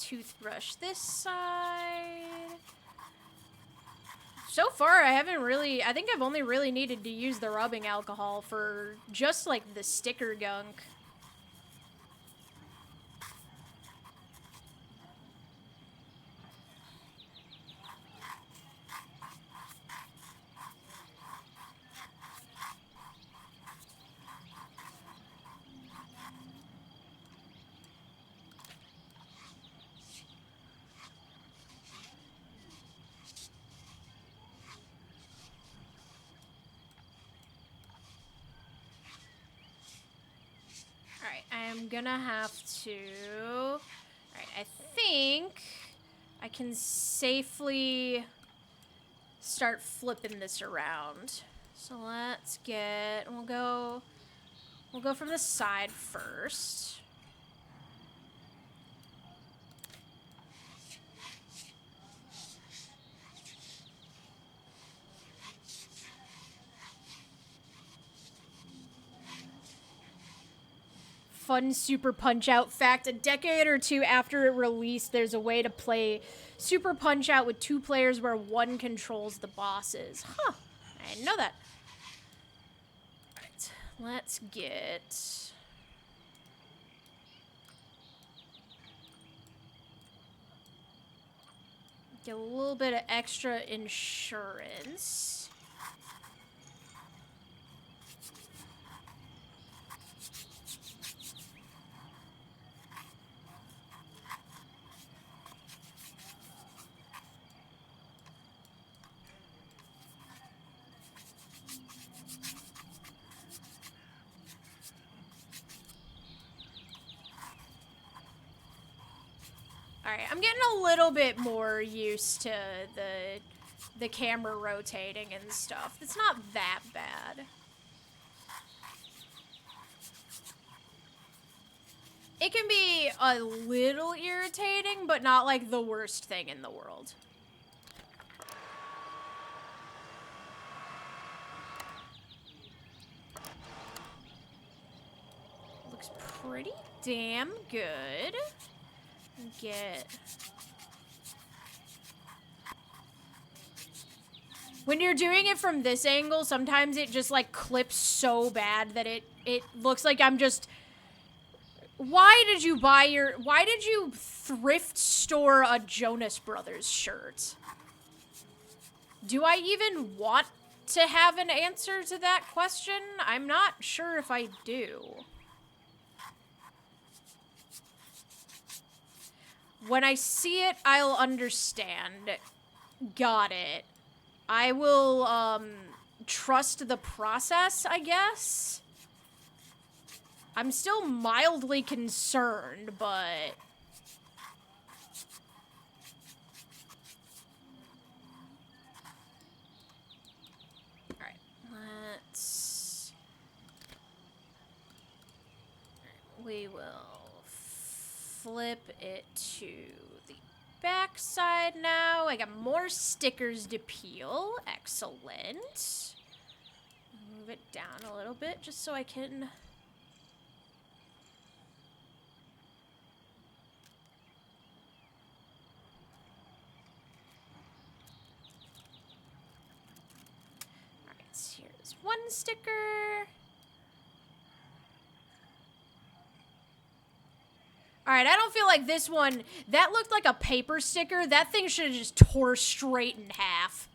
toothbrush this side. So far, I think I've only really needed to use the rubbing alcohol for just, like, the sticker gunk. Alright, I'm gonna have to... Alright, I think I can safely start flipping this around. So let's get... We'll go from the side first. Fun Super Punch-Out fact. A decade or two after it released, there's a way to play Super Punch-Out with 2 players where one controls the bosses. Huh. I didn't know that. Alright. Let's get... Get a little bit of extra insurance. Alright, I'm getting a little bit more used to the camera rotating and stuff. It's not that bad. It can be a little irritating, but not like the worst thing in the world. Looks pretty damn good. When you're doing it from this angle, sometimes it just like clips so bad that it looks like I'm just... Why did you thrift store a Jonas Brothers shirt? Do I even want to have an answer to that question? I'm not sure if I do. When I see it, I'll understand. Got it. I will, trust the process, I guess. I'm still mildly concerned, but... Alright, let's... We will flip it to the back side now. I got more stickers to peel. Excellent. Move it down a little bit just so I can... Alright, here's one sticker. Alright, I don't feel like this one... That looked like a paper sticker. That thing should have just tore straight in half.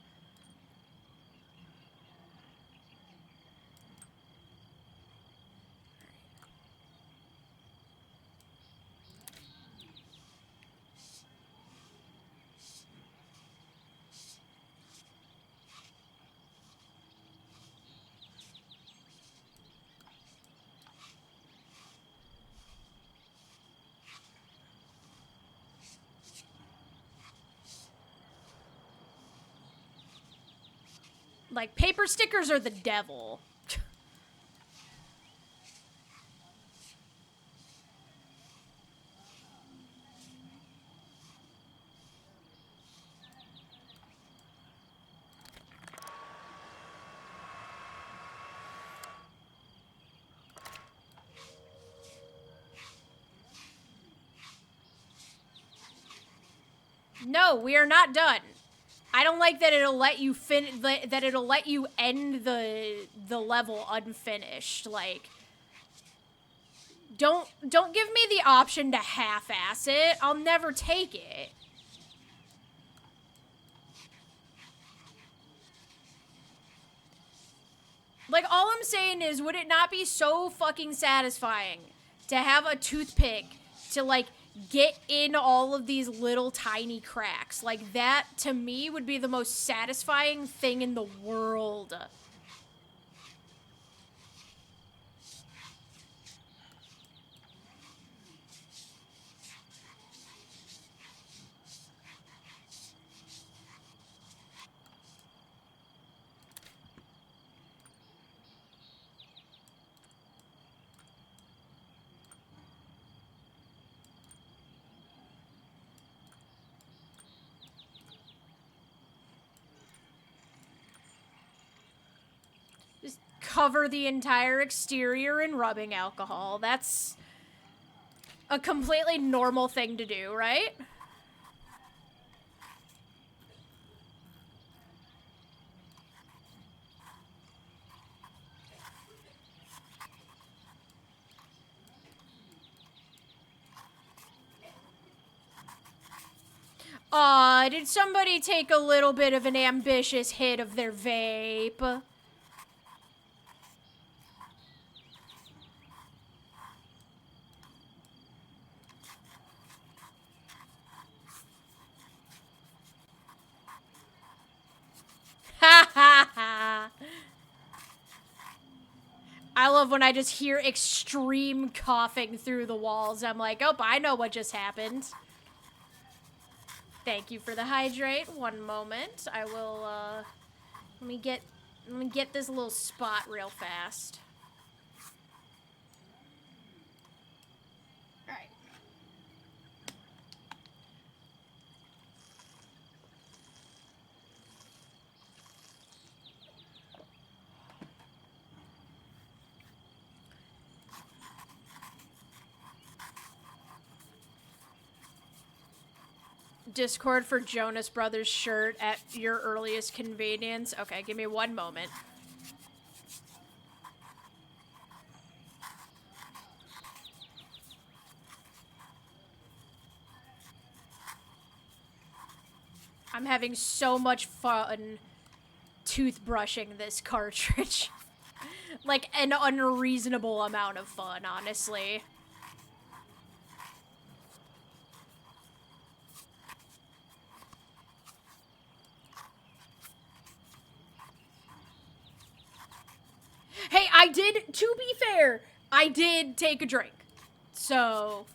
Like, paper stickers are the devil. No, we are not done. I don't like that it'll let you that it'll let you end the level unfinished. Like, don't give me the option to half-ass it. I'll never take it. Like, all I'm saying is, would it not be so fucking satisfying to have a toothpick to, like, get in all of these little tiny cracks? Like, that, to me, would be the most satisfying thing in the world. Just cover the entire exterior in rubbing alcohol. That's a completely normal thing to do, right? Aw, did somebody take a little bit of an ambitious hit of their vape? Ha ha ha! I love when I just hear extreme coughing through the walls. I'm like, oh, I know what just happened. Thank you for the hydrate. One moment. I will, let me get this little spot real fast. Alright. Discord for Jonas Brothers shirt at your earliest convenience. Okay, give me one moment. I'm having so much fun toothbrushing this cartridge. Like, an unreasonable amount of fun, honestly. Hey, I did, to be fair, I did take a drink. So,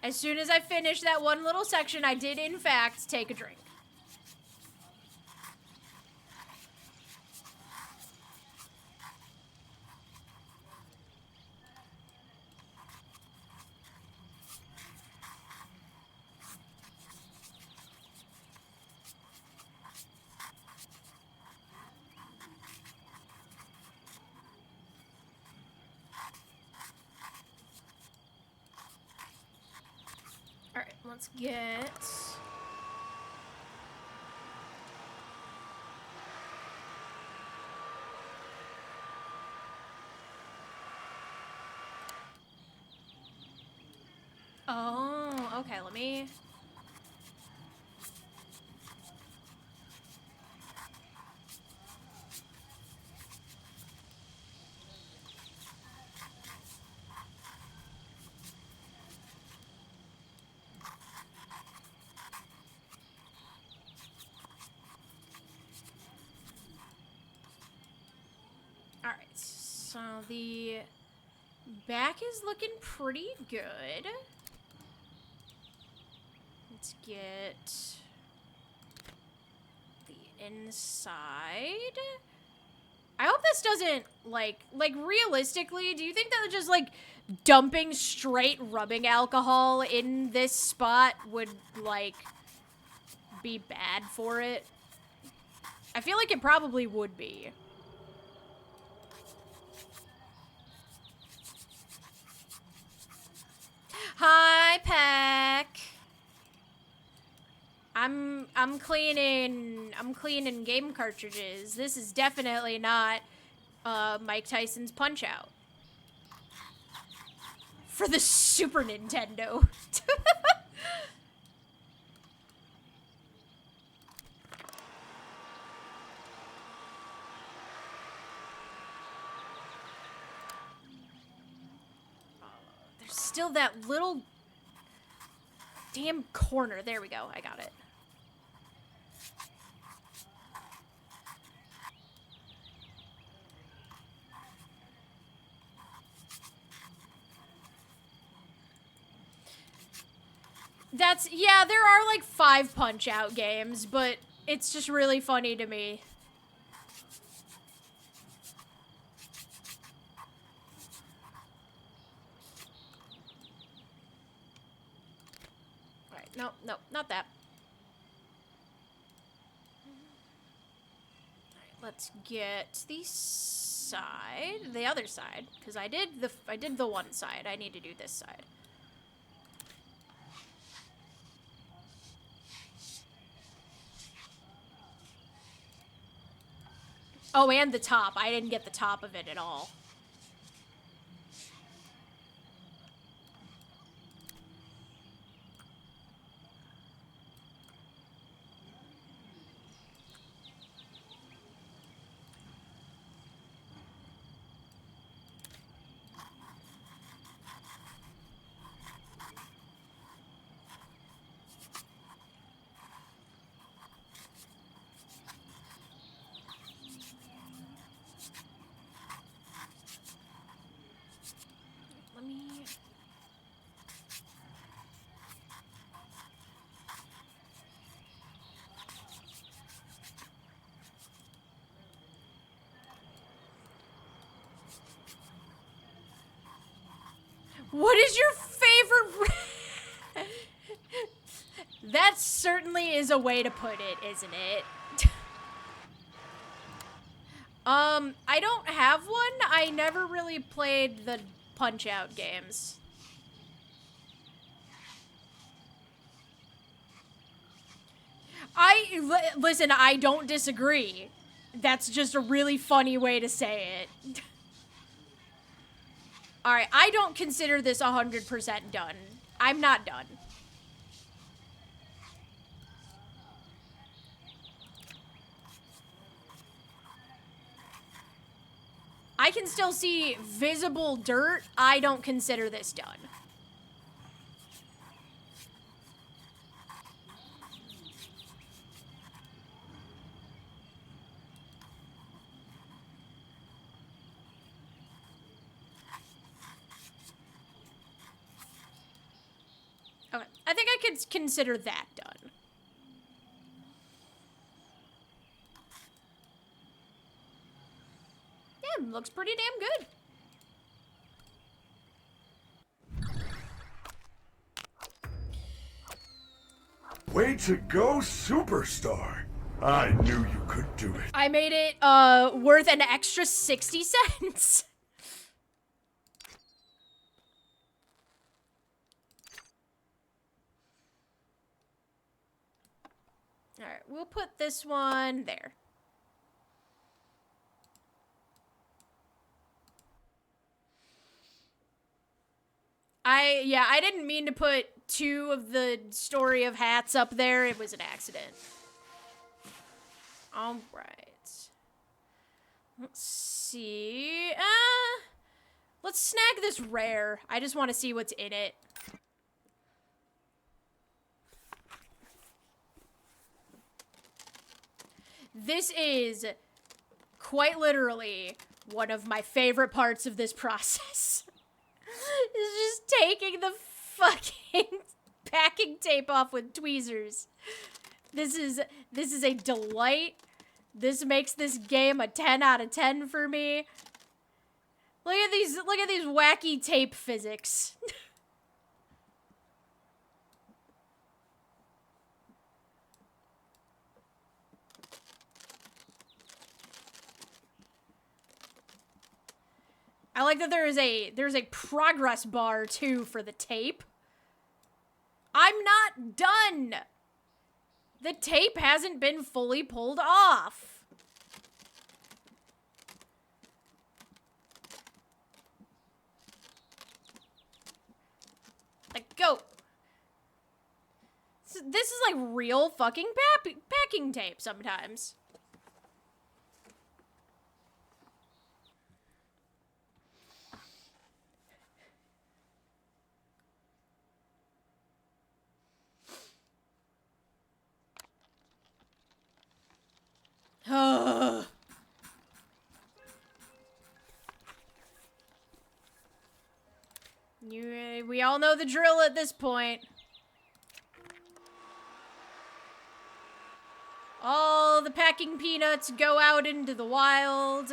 as soon as I finished that one little section, I did, in fact, take a drink. Alright, let's get... Oh, okay, let me... Alright, so the back is looking pretty good. Let's get the inside. I hope this doesn't, like, realistically, do you think that just, like, dumping straight rubbing alcohol in this spot would, like, be bad for it? I feel like it probably would be. Hi, Peck. I'm cleaning game cartridges. This is definitely not Mike Tyson's Punch-Out. For the Super Nintendo. There's still that little damn corner. There we go. I got it. Yeah, there are like 5 Punch-Out games, but it's just really funny to me. Alright, no, not that. Alright, let's get the other side, because I did the one side. I need to do this side. Oh, and the top. I didn't get the top of it at all. Let me... What is your favorite... That certainly is a way to put it, isn't it? I don't have one. I never really played the Punch-Out games. Listen, I don't disagree. That's just a really funny way to say it. Alright, I don't consider this 100% done. I'm not done. I can still see visible dirt. I don't consider this done. Okay, I think I could consider that done. Yeah, looks pretty damn good. Way to go, superstar. I knew you could do it. I made it, worth an extra 60 cents. Alright, we'll put this one there. I didn't mean to put 2 of the Story of Hats up there. It was an accident. Alright. Let's see. Let's snag this rare. I just want to see what's in it. This is quite literally one of my favorite parts of this process. Is just taking the fucking packing tape off with tweezers. This is a delight. This makes this game a 10 out of 10 for me. Look at these wacky tape physics. I like that there's a progress bar too for the tape. not done. The tape hasn't been fully pulled off. Like, go. This is like real fucking packing tape sometimes. We all know the drill at this point. All the packing peanuts go out into the wild.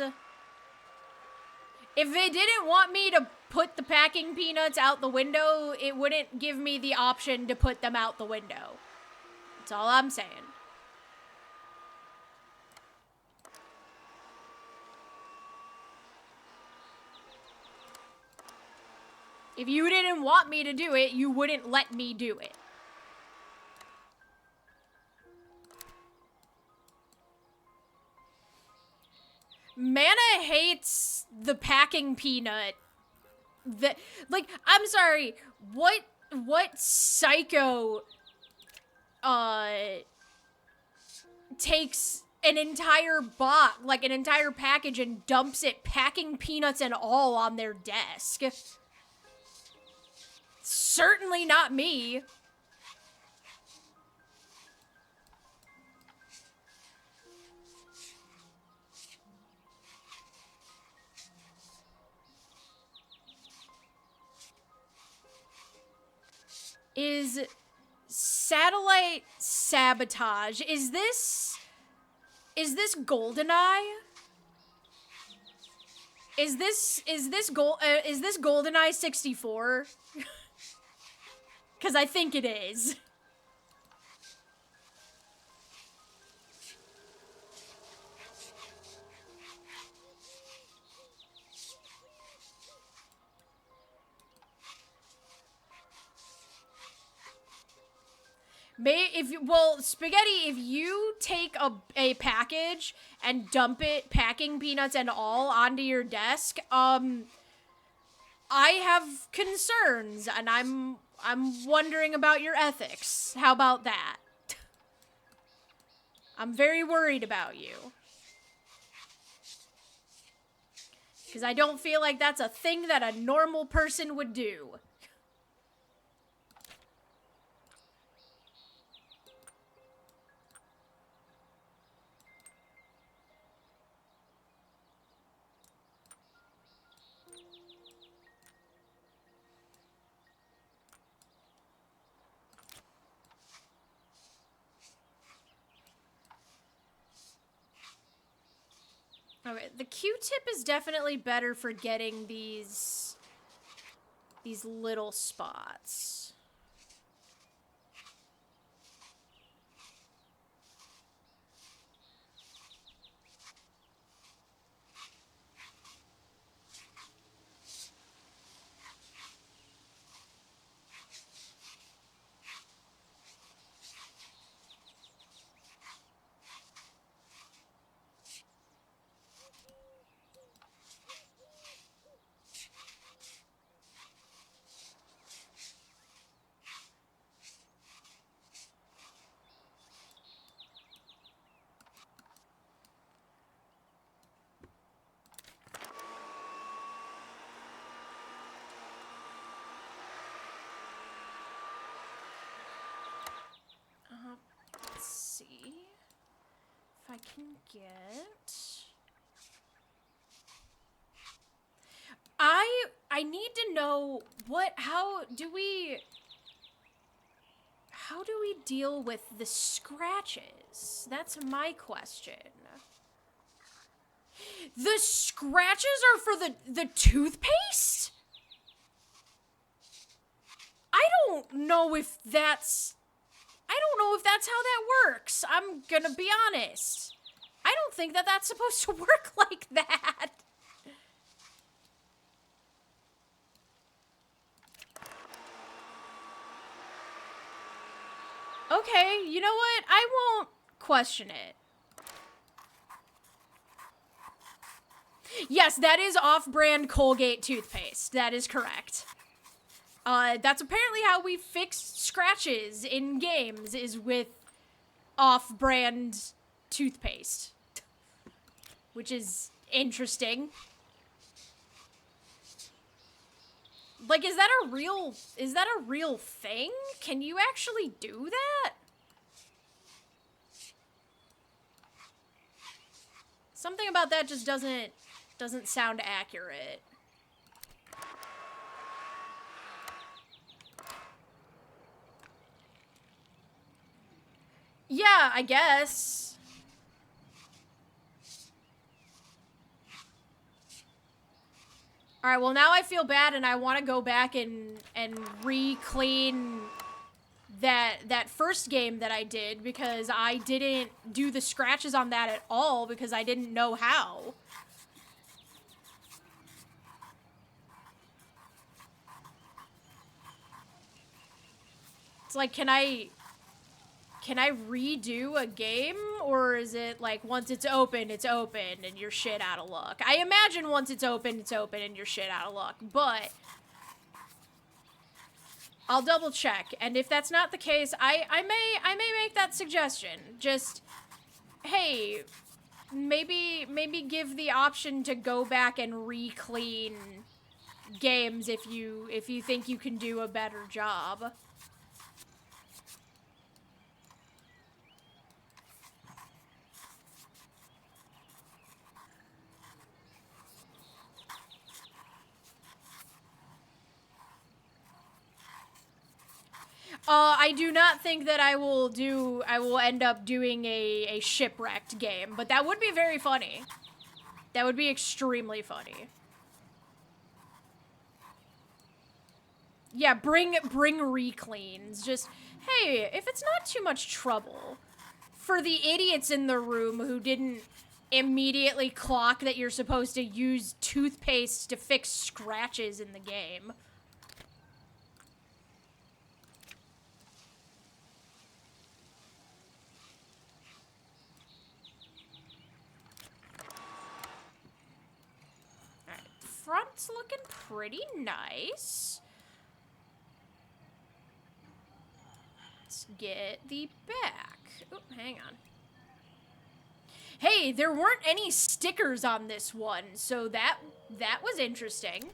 If they didn't want me to put the packing peanuts out the window, it wouldn't give me the option to put them out the window. That's all I'm saying. If you didn't want me to do it, you wouldn't let me do it. Mana hates the packing peanut. Like, I'm sorry, what psycho takes an entire box, like an entire package, and dumps it, packing peanuts and all, on their desk? Certainly not me. Is satellite sabotage? Is this GoldenEye? Is this GoldenEye 64? Because I think it is. Spaghetti, if you take a package and dump it, packing peanuts and all, onto your desk, I have concerns, and I'm wondering about your ethics. How about that? I'm very worried about you. Because I don't feel like that's a thing that a normal person would do. Okay, the Q-tip is definitely better for getting these little spots. Let's see if I can get... I need to know how do we deal with the scratches? That's my question. The scratches are for the toothpaste? I don't know if that's how that works. I'm gonna be honest. I don't think that that's supposed to work like that. Okay, you know what? I won't question it. Yes, that is off-brand Colgate toothpaste. That is correct. That's apparently how we fix scratches in games, is with off-brand toothpaste. Which is interesting. Like, is that a real thing? Can you actually do that? Something about that just doesn't sound accurate. Yeah, I guess. Alright, well now I feel bad and I want to go back and re-clean that first game that I did, because I didn't do the scratches on that at all because I didn't know how. It's like, can I redo a game, or is it like once it's open and you're shit out of luck? I imagine once it's open and you're shit out of luck, but I'll double check. And if that's not the case, I may make that suggestion. Just, hey, maybe give the option to go back and re-clean games if you think you can do a better job. I do not think that I will end up doing a shipwrecked game, but that would be very funny. That would be extremely funny. Yeah, bring re-cleans. Just, hey, if it's not too much trouble for the idiots in the room who didn't immediately clock that you're supposed to use toothpaste to fix scratches in the game. Front's looking pretty nice. Let's get the back. Oh, hang on. Hey, there weren't any stickers on this one, so that was interesting.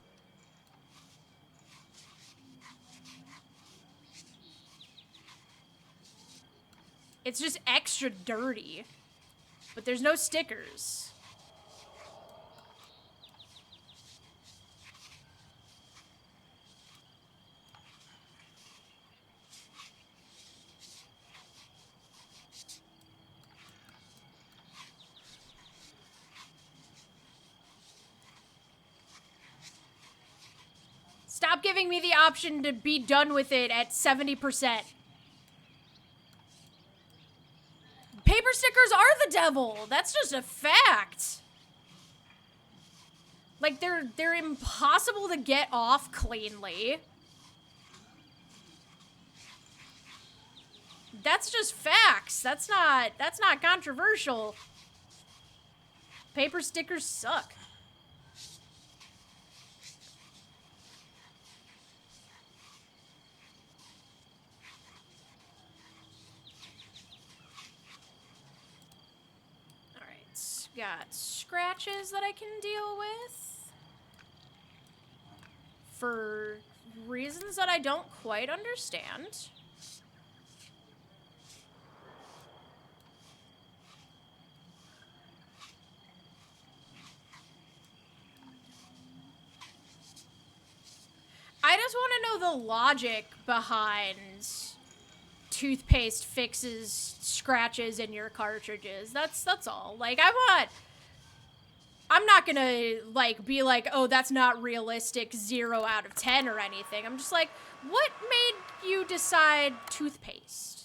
It's just extra dirty, but there's no stickers. Stop giving me the option to be done with it at 70%. Paper stickers are the devil. That's just a fact. Like, they're impossible to get off cleanly. That's just facts. That's not controversial. Paper stickers suck. Got scratches that I can deal with for reasons that I don't quite understand. I just want to know the logic behind toothpaste fixes scratches in your cartridges. That's all. Like, I'm not gonna, like, be like, oh, that's not realistic, 0 out of 10 or anything. I'm just like, what made you decide toothpaste?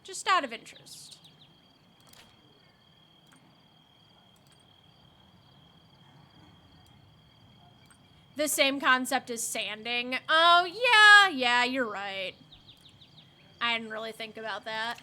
Just out of interest. The same concept as sanding. Oh, yeah, you're right. I didn't really think about that.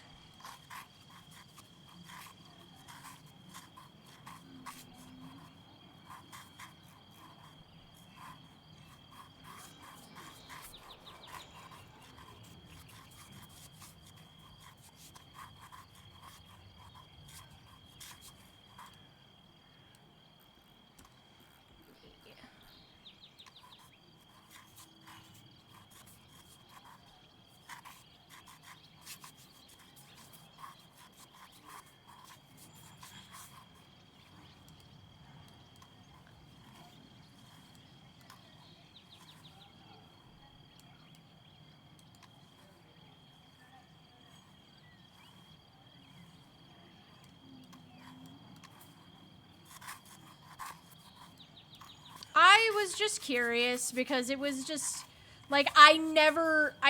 I was just curious because it was just like I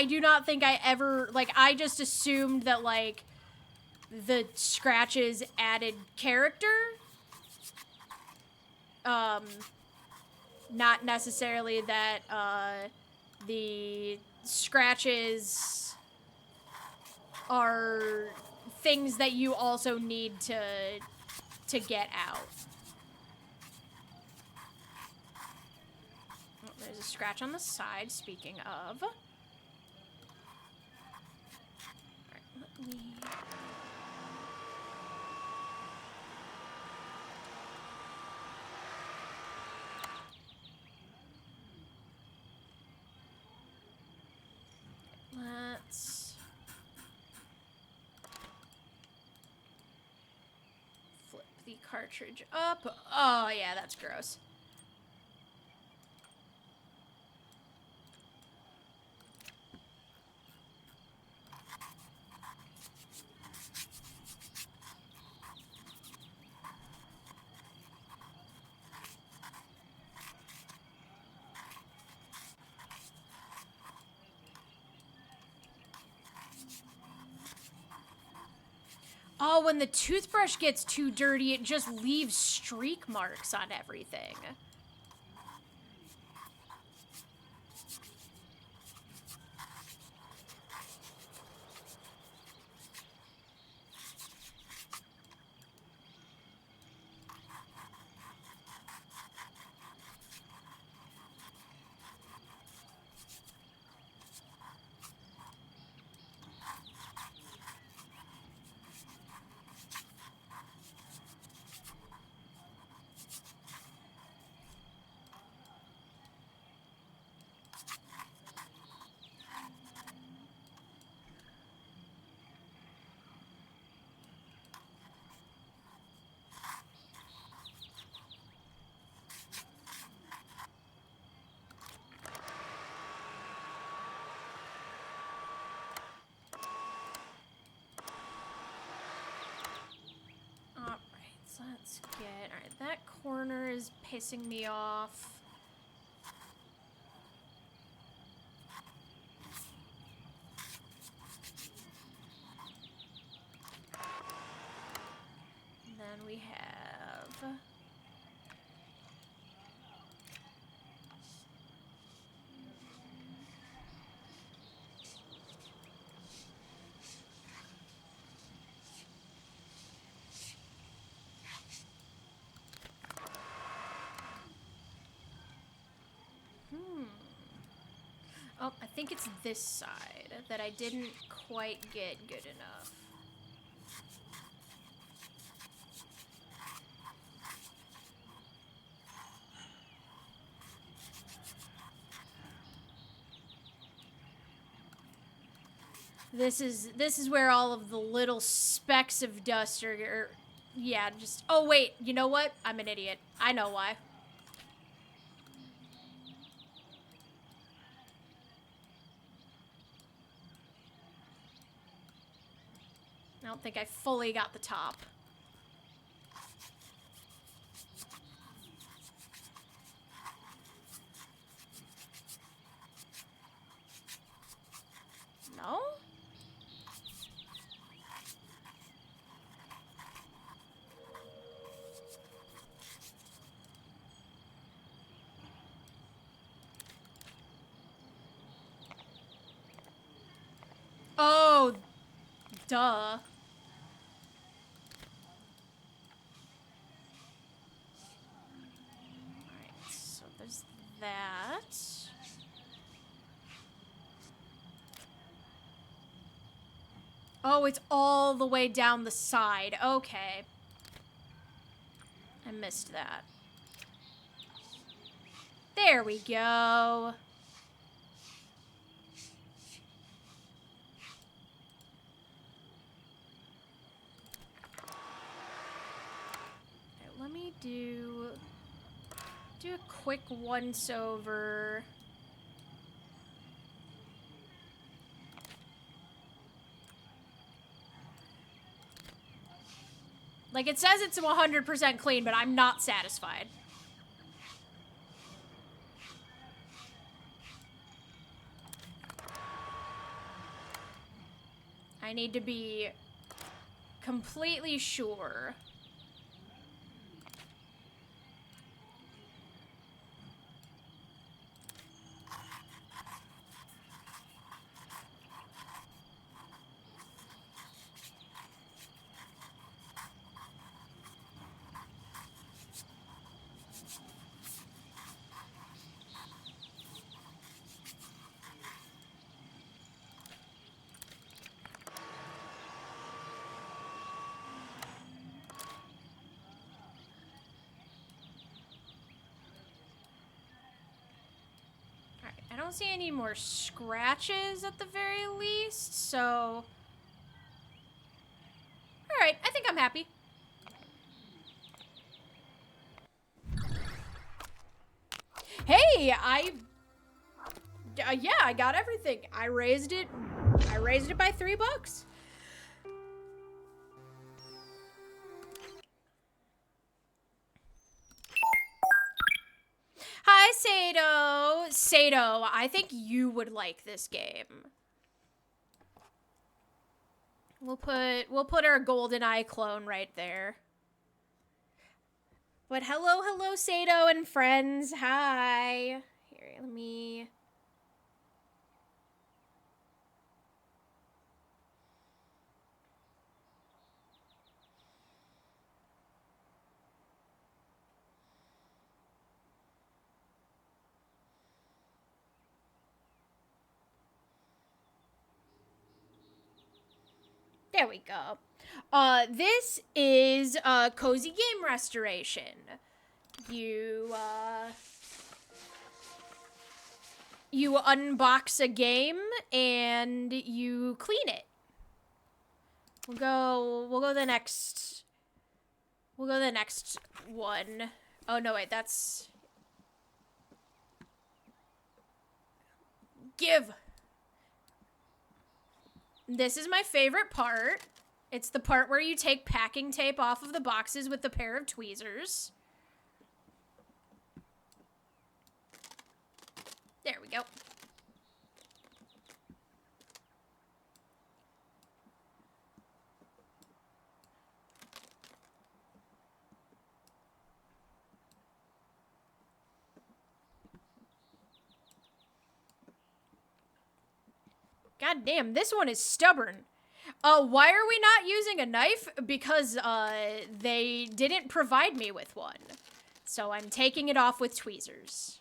do not think I ever like I just assumed that like the scratches added character. Not necessarily that the scratches are things that you also need to get out. Oh, there's a scratch on the side, speaking of. Alright, let me... Let's... flip the cartridge up. Oh, yeah, that's gross. Oh, when the toothbrush gets too dirty, it just leaves streak marks on everything. Let's get... Alright, that corner is pissing me off. And then we have... Oh, I think it's this side that I didn't quite get good enough. This is where all of the little specks of dust are yeah, just... Oh, wait, you know what? I'm an idiot. I know why. I don't think I fully got the top. No? Oh, Duh. Alright, so there's that. Oh, it's all the way down the side. Okay. I missed that. There we go. Let me do a quick once over. Like, it says it's 100% clean, but I'm not satisfied. I need to be completely sure. I don't see any more scratches at the very least, so... Alright, I think I'm happy. Hey, yeah, I got everything. I raised it by $3. Hi, Sato. Sato, I think you would like this game. We'll put our GoldenEye clone right there. But hello, Sato and friends. Hi. Here, let me... There we go. This is Cozy Game Restoration. You unbox a game and you clean it. We'll go the next one. Oh no, wait, that's give. This is my favorite part. It's the part where you take packing tape off of the boxes with the pair of tweezers. There we go. God damn, this one is stubborn. Why are we not using a knife? Because, they didn't provide me with one. So I'm taking it off with tweezers.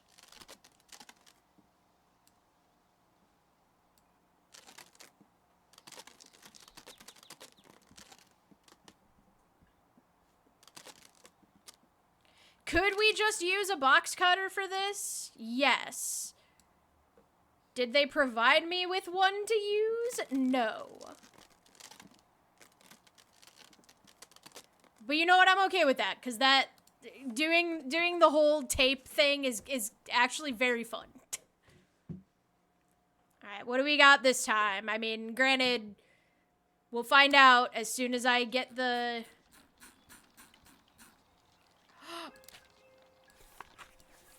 Could we just use a box cutter for this? Yes. Did they provide me with one to use? No. But you know what? I'm okay with that, because that doing the whole tape thing is actually very fun. Alright, what do we got this time? I mean, granted, we'll find out as soon as I get the...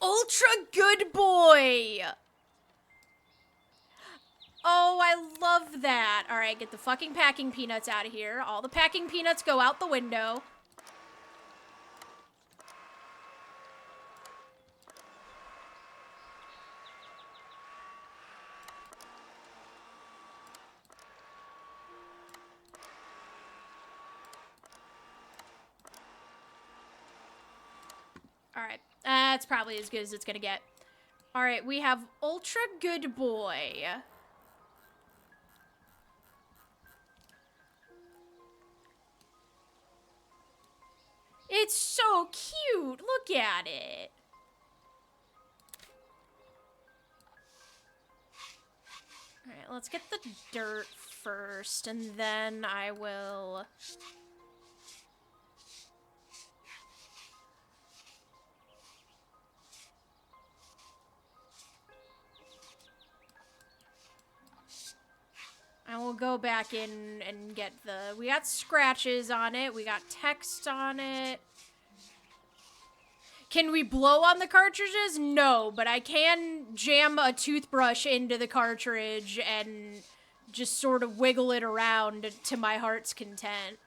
Ultra good boy! Oh, I love that. All right, get the fucking packing peanuts out of here. All the packing peanuts go out the window. Alright. That's probably as good as it's gonna get. Alright, we have Ultra Good Boy. It's so cute! Look at it! Alright, let's get the dirt first, and then I will... I will go back in and get the... We got scratches on it. We got text on it. Can we blow on the cartridges? No, but I can jam a toothbrush into the cartridge and just sort of wiggle it around to my heart's content.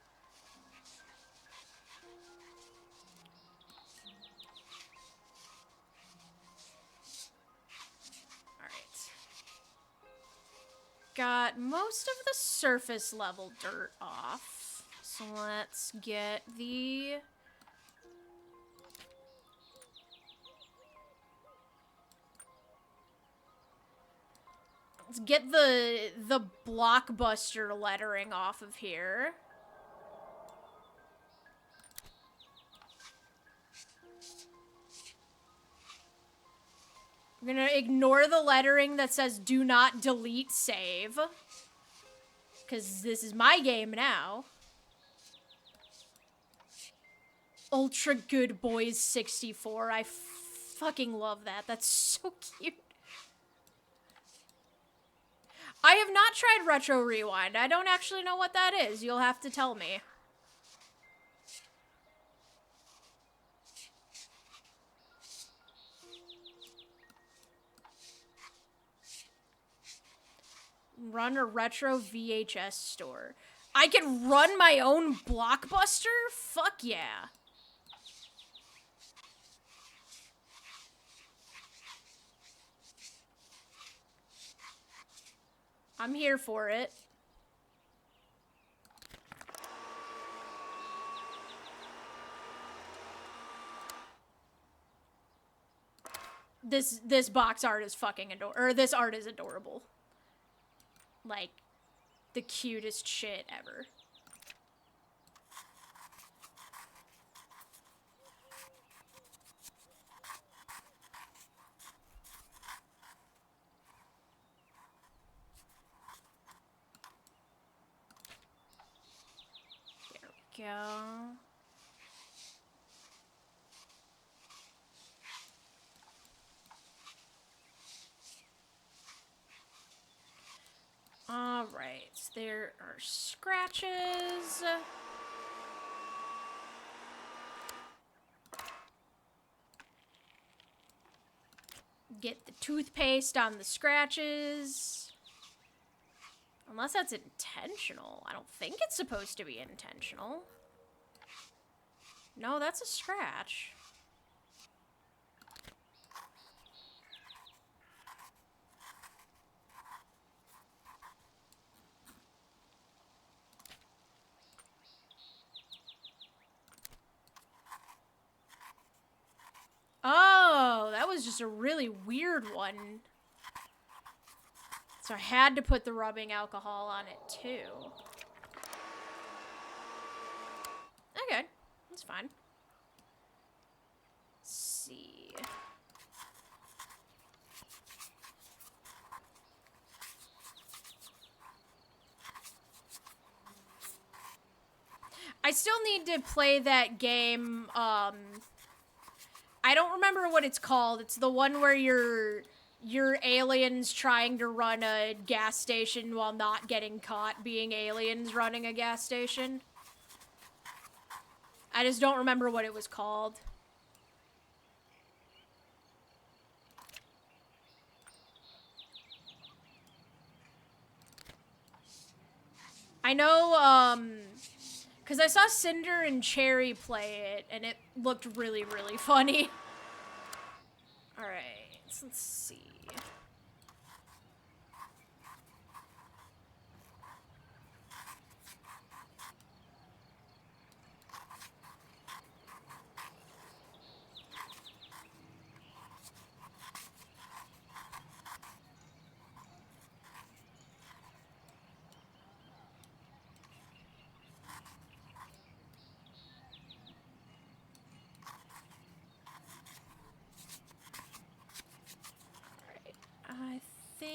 Got most of the surface level dirt off. So let's get the... Let's get the Blockbuster lettering off of here. I'm gonna ignore the lettering that says do not delete save. Because this is my game now. Ultra Good Boys 64. I fucking love that. That's so cute. I have not tried Retro Rewind. I don't actually know what that is. You'll have to tell me. Run a retro VHS store. I can run my own Blockbuster? Fuck yeah. I'm here for it. This box art is fucking adorable. Or this art is adorable. Like, the cutest shit ever. There we go. Alright, there are scratches. Get the toothpaste on the scratches. Unless that's intentional. I don't think it's supposed to be intentional. No, that's a scratch. Oh, that was just a really weird one. So I had to put the rubbing alcohol on it too. Okay, that's fine. Let's see. I still need to play that game, I don't remember what it's called. It's the one where you're aliens trying to run a gas station while not getting caught being aliens running a gas station. I just don't remember what it was called. I know, because I saw Cinder and Cherry play it, and it looked really, really funny. Alright, so let's see.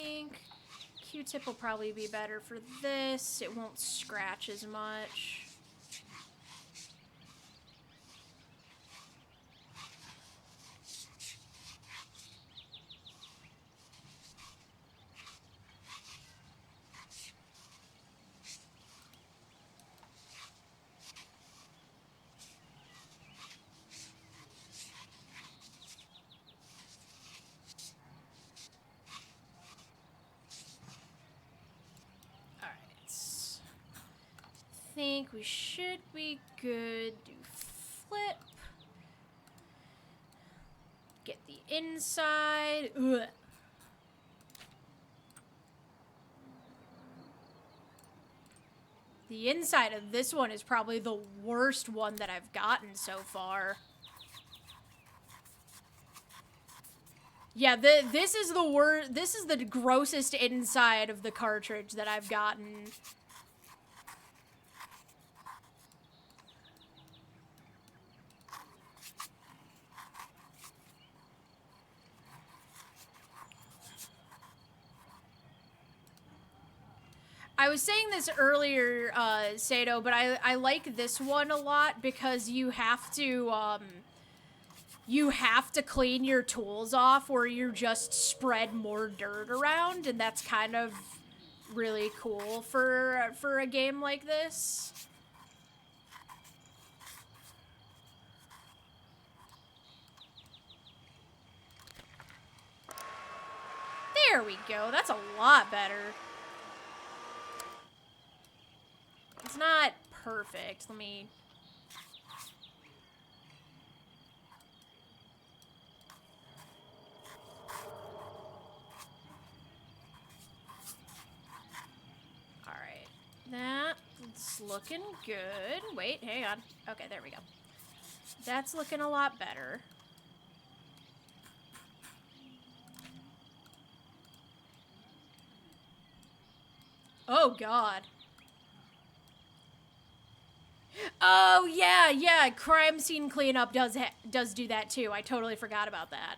think Q-tip will probably be better for this. It won't scratch as much. Think we should be good. Do flip. Get the inside. Ugh. The inside of this one is probably the worst one that I've gotten so far. Yeah, this is the worst. This is the grossest inside of the cartridge that I've gotten. I was saying this earlier, Sato, but I like this one a lot because you have to clean your tools off or you just spread more dirt around, and that's kind of really cool for a game like this. There we go. That's a lot better. It's not perfect. Let me... Alright. That's looking good. Wait, hang on. Okay, there we go. That's looking a lot better. Oh, God. Oh, yeah. Crime scene cleanup does do that, too. I totally forgot about that.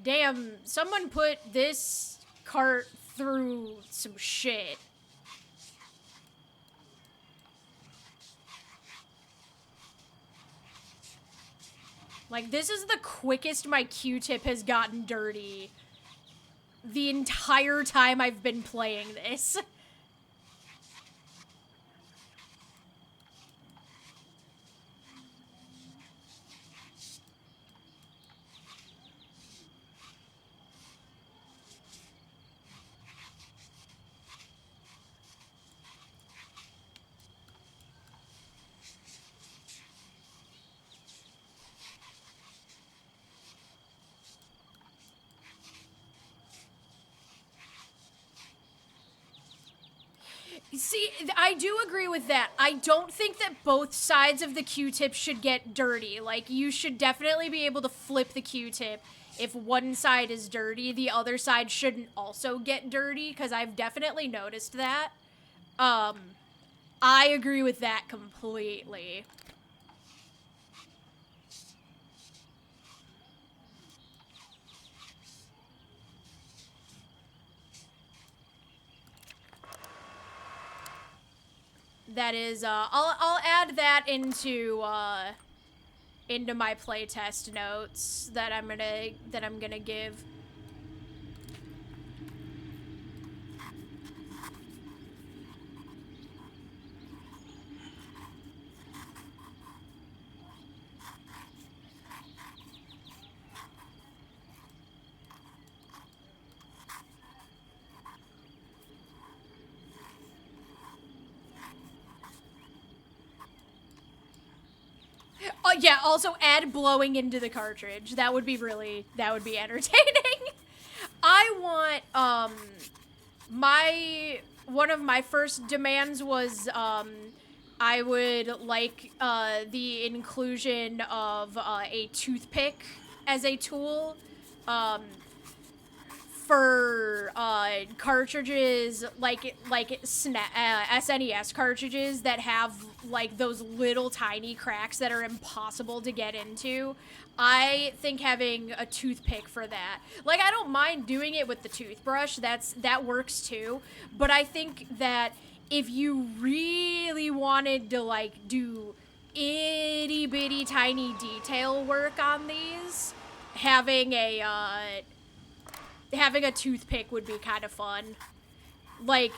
Damn, someone put this cart through some shit. Like, this is the quickest my Q-tip has gotten dirty the entire time I've been playing this. See, I do agree with that. I don't think that both sides of the Q-tip should get dirty. Like, you should definitely be able to flip the Q-tip. If one side is dirty, the other side shouldn't also get dirty, because I've definitely noticed that. I agree with that completely. That is, I'll add that into my playtest notes that I'm gonna give. Yeah, also add blowing into the cartridge. That would be entertaining. I want, one of my first demands was, I would like, the inclusion of, a toothpick as a tool, for cartridges like SNES cartridges that have like those little tiny cracks that are impossible to get into, I think having a toothpick for that. Like, I don't mind doing it with the toothbrush. That works too. But I think that if you really wanted to like do itty bitty tiny detail work on these, having a toothpick would be kind of fun. Like,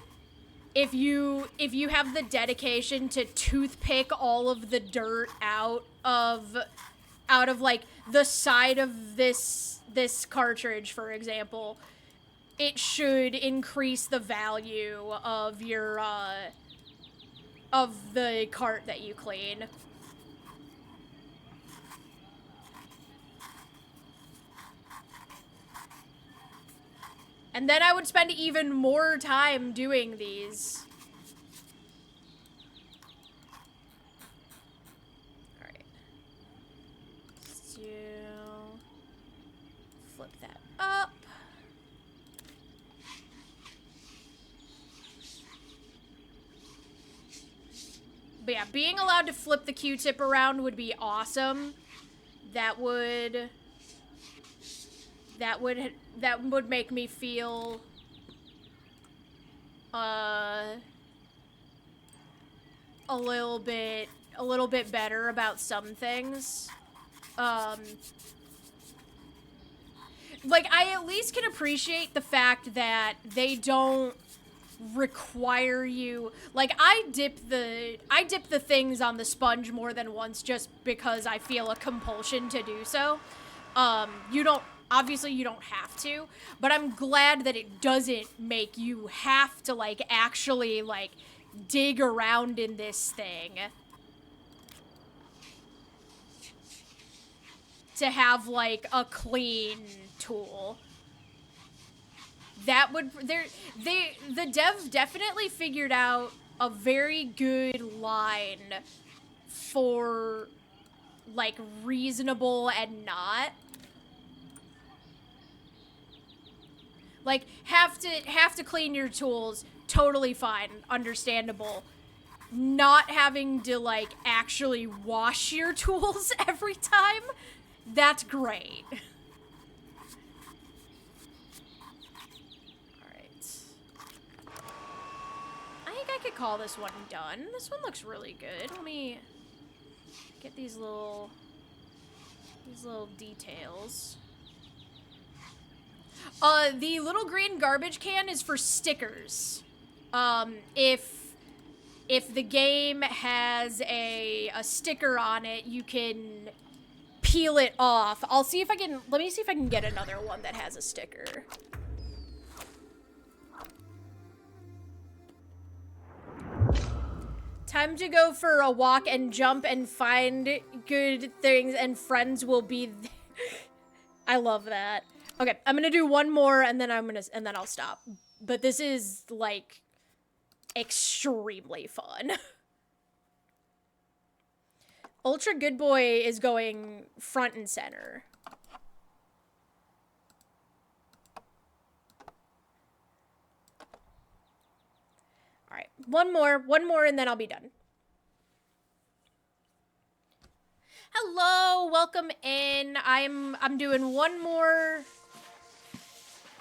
if you have the dedication to toothpick all of the dirt out of like the side of this cartridge, for example, it should increase the value of your of the cart that you clean. And then I would spend even more time doing these. Alright. Let's flip that up. But yeah, being allowed to flip the Q-tip around would be awesome. That would make me feel a little bit better about some things. Like, I at least can appreciate the fact that they don't require you, like, I dip the things on the sponge more than once just because I feel a compulsion to do so. You don't have to, but I'm glad that it doesn't make you have to, like, actually, like, dig around in this thing to have, like, a clean tool. That would, the dev definitely figured out a very good line for, like, reasonable and not. Like, have to clean your tools, totally fine, understandable. Not having to, like, actually wash your tools every time, that's great. I could call this one done. This one looks really good. Let me get these little details. The little green garbage can is for stickers. If the game has a sticker on it, you can peel it off. Let me see if I can get another one that has a sticker. Time to go for a walk and jump and find good things, and friends will be there. I love that. Okay, I'm gonna do one more and then I'll stop. But this is, like, extremely fun. Ultra Good Boy is going front and center. All right, one more, and then I'll be done. Hello, welcome in. I'm doing one more.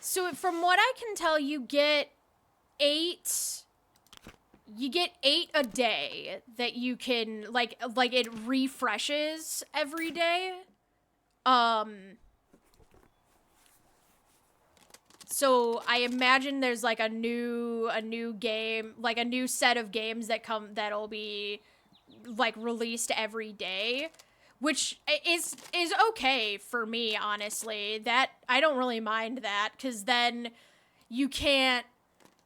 So from what I can tell, you get 8 a day that you can, like it refreshes every day. So I imagine there's, like, a new game, like a new set of games that'll be, like, released every day, which is okay for me, honestly. That I don't really mind that, because then you can't,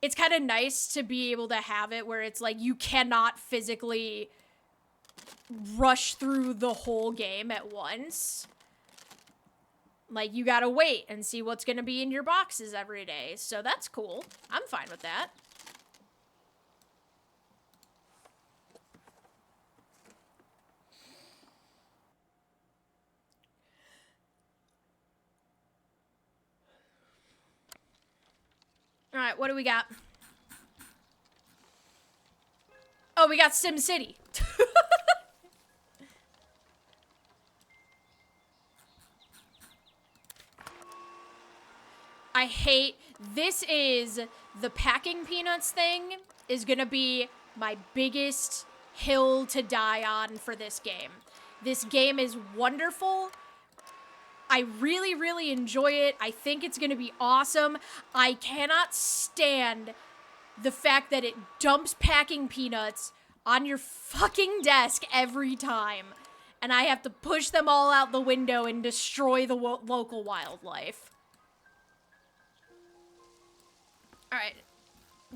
it's kind of nice to be able to have it where it's like you cannot physically rush through the whole game at once. Like, you gotta wait and see what's gonna be in your boxes every day. So that's cool. I'm fine with that. Alright, what do we got? Oh, we got Sim City. I hate... This is... The packing peanuts thing is gonna be my biggest hill to die on for this game. This game is wonderful. I really, really enjoy it. I think it's gonna be awesome. I cannot stand the fact that it dumps packing peanuts on your fucking desk every time. And I have to push them all out the window and destroy the local wildlife. Alright.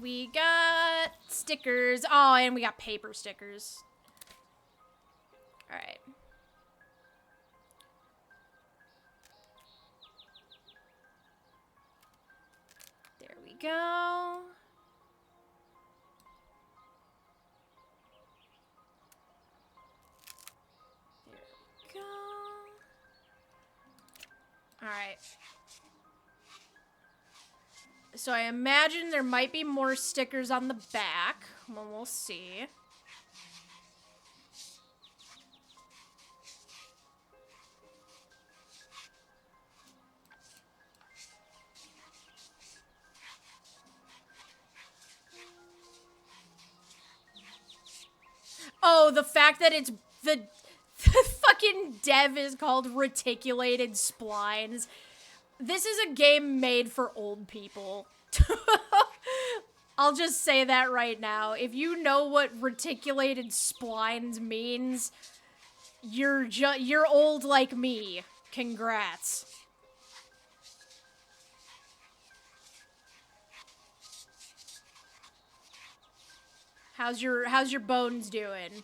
We got stickers. Oh, and we got paper stickers. Alright. There we go. There we go. Alright. So I imagine there might be more stickers on the back. Well, we'll see. Oh, the fact that it's the fucking dev is called reticulated splines. This is a game made for old people. I'll just say that right now. If you know what reticulated splines means, you're old like me. Congrats. How's your bones doing?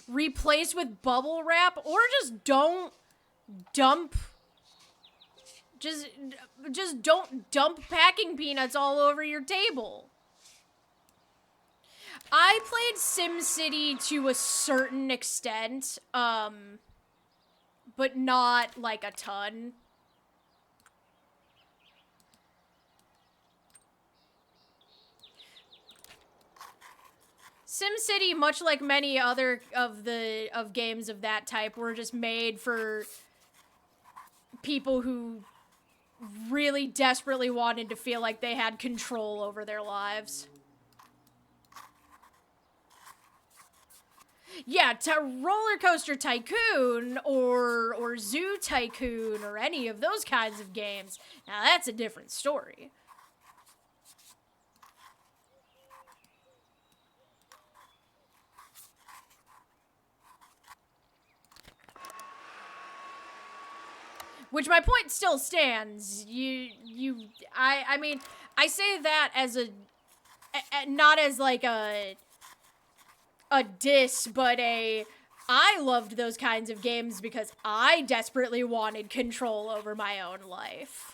Replace with bubble wrap, or just don't dump. Just don't dump packing peanuts all over your table. I played SimCity to a certain extent, but not like a ton. SimCity, much like many other of games of that type, were just made for people who really desperately wanted to feel like they had control over their lives. Yeah, Roller Coaster Tycoon or Zoo Tycoon or any of those kinds of games. Now that's a different story. Which my point still stands. I mean, I say that as not as like a diss, but I loved those kinds of games because I desperately wanted control over my own life.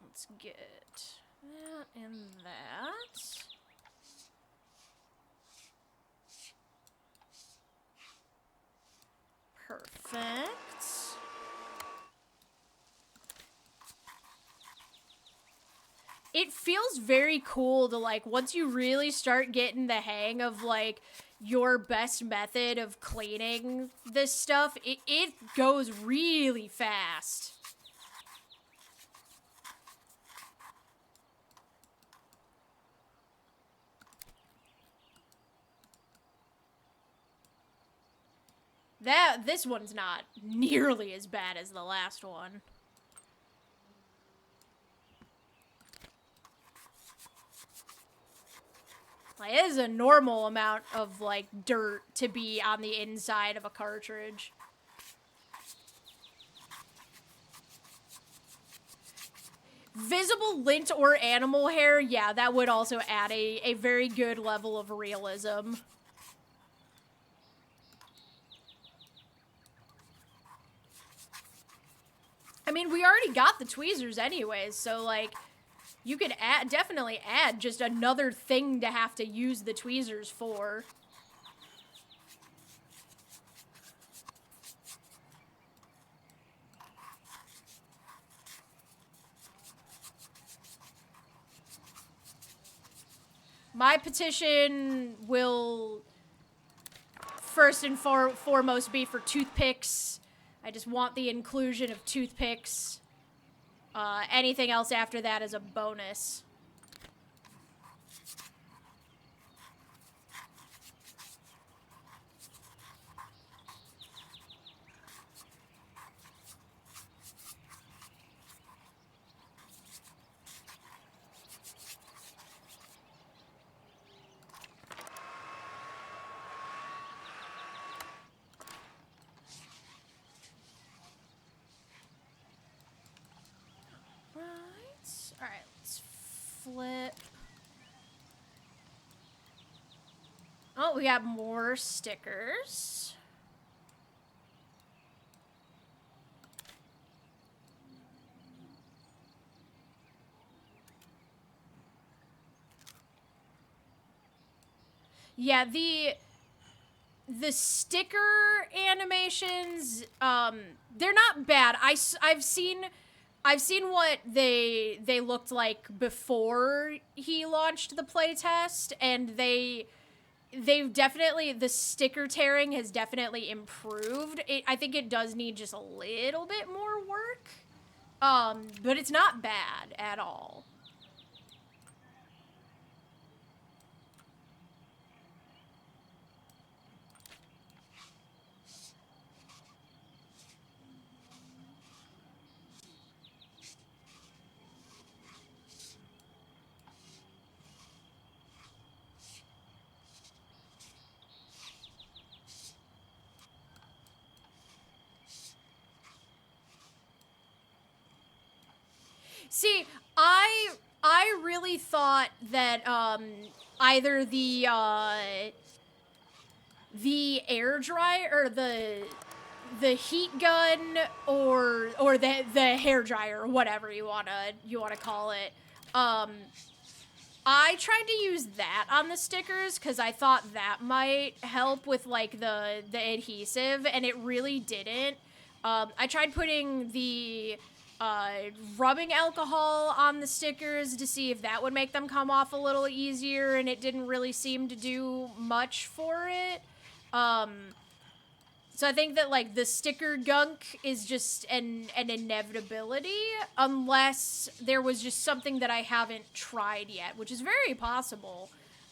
Let's get that and that. Perfect. It feels very cool to, like, once you really start getting the hang of, like, your best method of cleaning this stuff, it goes really fast. This one's not nearly as bad as the last one. Like, it is a normal amount of, like, dirt to be on the inside of a cartridge. Visible lint or animal hair, yeah, that would also add a very good level of realism. I mean, we already got the tweezers anyways, so, like, you could definitely add just another thing to have to use the tweezers for. My petition will first and foremost be for toothpicks. I just want the inclusion of toothpicks. Anything else after that is a bonus. Alright, let's flip. Oh, we got more stickers. Yeah, the sticker animations, they're not bad. I've seen what they looked like before he launched the playtest, and they've definitely, the sticker tearing has definitely improved. I think it does need just a little bit more work, but it's not bad at all. See, I really thought that either the air dryer or the heat gun or the hair dryer or whatever you wanna call it. I tried to use that on the stickers because I thought that might help with like the adhesive, and it really didn't. I tried putting the rubbing alcohol on the stickers to see if that would make them come off a little easier, and it didn't really seem to do much for it. So I think that, like, the sticker gunk is just an inevitability unless there was just something that I haven't tried yet, which is very possible.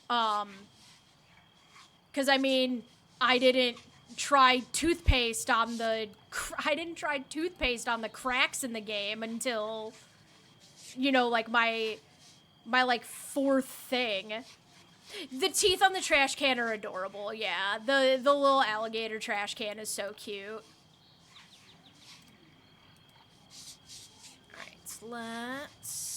Because, I mean, I didn't try toothpaste on the cracks in the game until, you know, like, my like, fourth thing. The teeth on the trash can are adorable, yeah. The little alligator trash can is so cute. Alright, let's...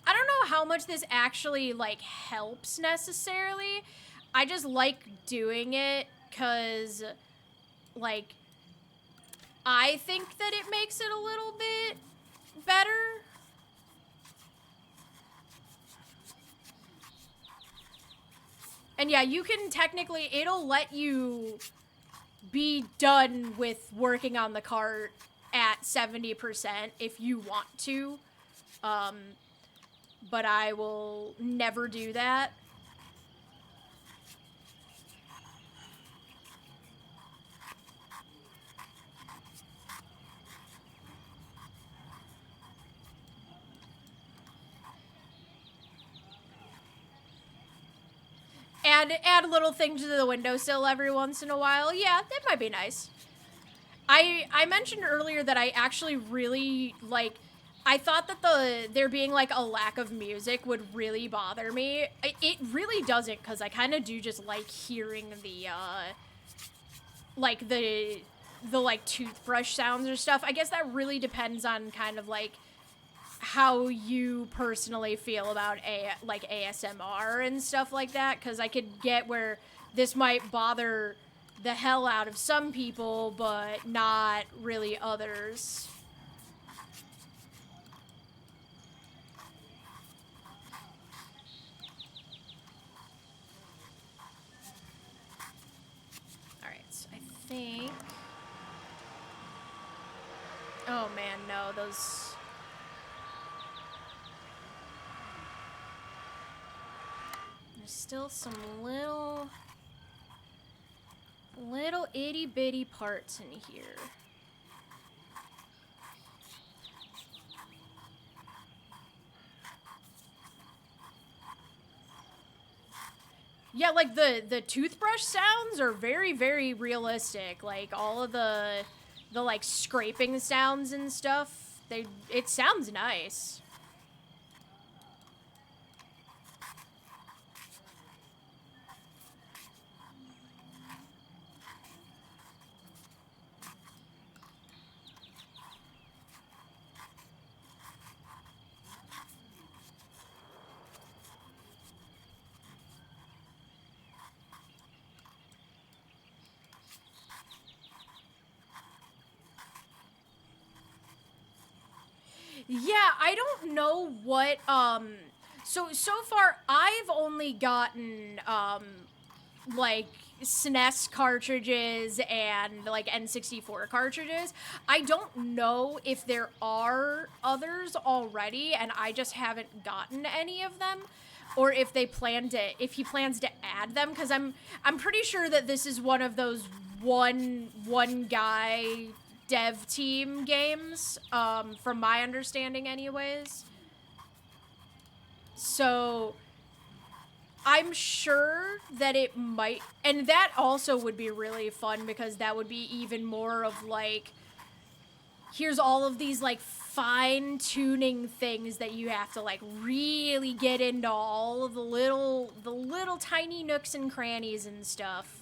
I don't know how much this actually, like, helps necessarily. I just like doing it because, like, I think that it makes it a little bit better. And yeah, you can technically, it'll let you be done with working on the cart at 70% if you want to. But I will never do that. add a little thing to the windowsill every once in a while. Yeah, that might be nice. I mentioned earlier that I actually really, like, I thought that there being, like, a lack of music would really bother me. It really doesn't, because I kind of do just like hearing like, the, like, toothbrush sounds or stuff. I guess that really depends on kind of, like, how you personally feel about like ASMR and stuff like that, because I could get where this might bother the hell out of some people, but not really others. Alright, so I think... Oh man, no, those... There's still some little itty bitty parts in here. Yeah, like the toothbrush sounds are very, very realistic. Like all of the like scraping sounds and stuff, it sounds nice. Yeah, I don't know what, so far I've only gotten, like, SNES cartridges and, like, N64 cartridges. I don't know if there are others already, and I just haven't gotten any of them, or if he plans to add them, because I'm pretty sure that this is one of those one guy dev team games, from my understanding anyways. So I'm sure that it might, and that also would be really fun, because that would be even more of like, here's all of these like fine-tuning things that you have to like really get into all of the little tiny nooks and crannies and stuff,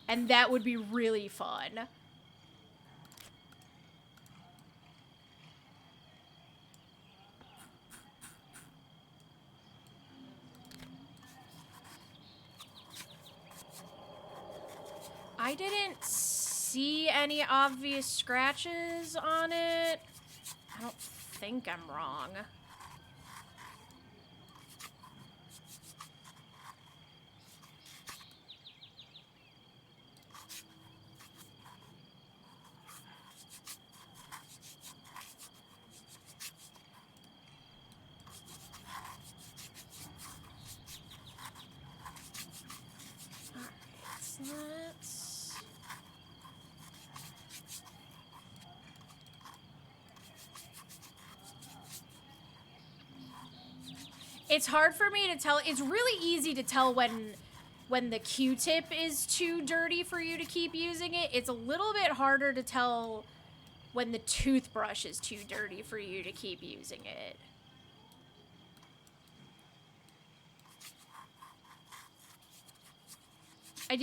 and that would be really fun. I didn't see any obvious scratches on it. I don't think I'm wrong. Alright, so let's... It's hard for me to tell. It's really easy to tell when the Q-tip is too dirty for you to keep using it. It's a little bit harder to tell when the toothbrush is too dirty for you to keep using it. I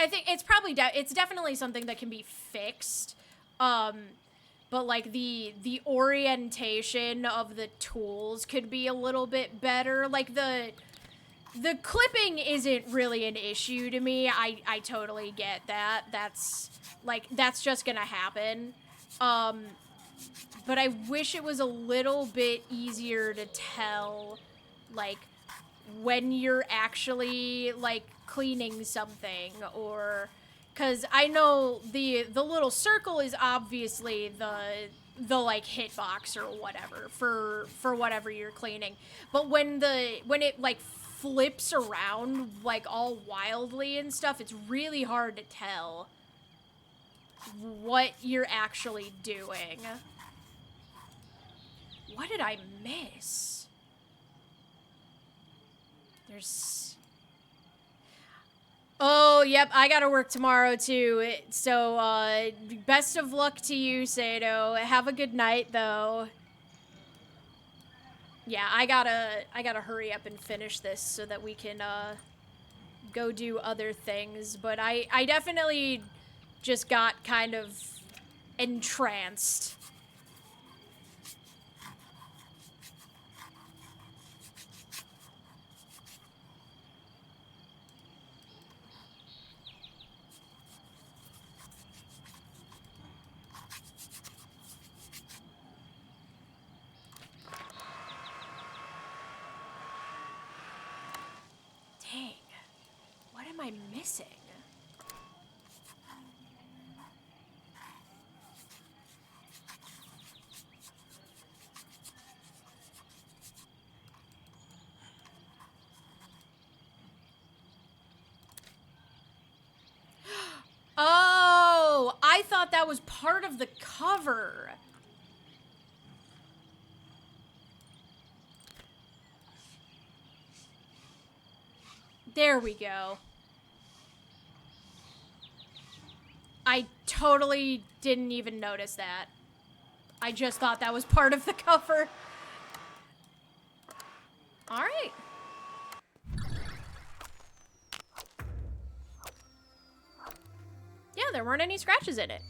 think it's probably it's definitely something that can be fixed. But like the orientation of the tools could be a little bit better. Like the clipping isn't really an issue to me. I totally get that. That's just gonna happen. But I wish it was a little bit easier to tell, like, when you're actually like cleaning something, or because I know the little circle is obviously the like hitbox or whatever for whatever you're cleaning, but when it like flips around like all wildly and stuff, it's really hard to tell what you're actually doing. What did I miss? There's... Oh, yep, I gotta work tomorrow, too. So, best of luck to you, Sato. Have a good night, though. Yeah, I gotta hurry up and finish this so that we can, go do other things. But I definitely just got kind of entranced. Dang. What am I missing? Oh, I thought that was part of the cover. There we go. I totally didn't even notice that. I just thought that was part of the cover. All right. Yeah, there weren't any scratches in it.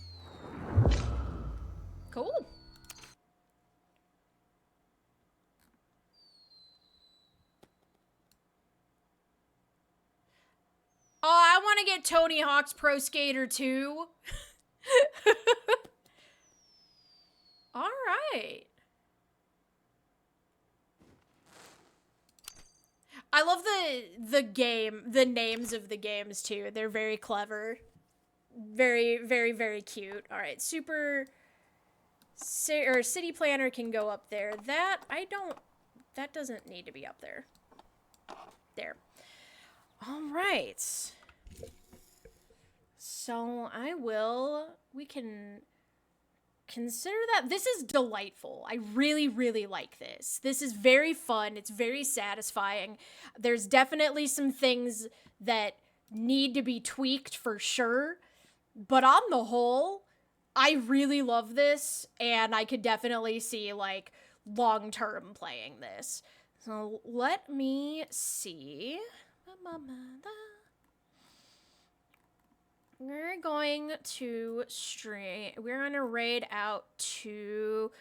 Cool. Oh, I want to get Tony Hawk's Pro Skater 2. All right. I love the names of the games too. They're very clever. Very, very, very cute. All right, City Planner can go up there. That doesn't need to be up there. There. All right. So we can consider that. This is delightful. I really, really like this. This is very fun. It's very satisfying. There's definitely some things that need to be tweaked for sure. But on the whole, I really love this, and I could definitely see, like, long-term playing this. So let me see. We're going to raid out to,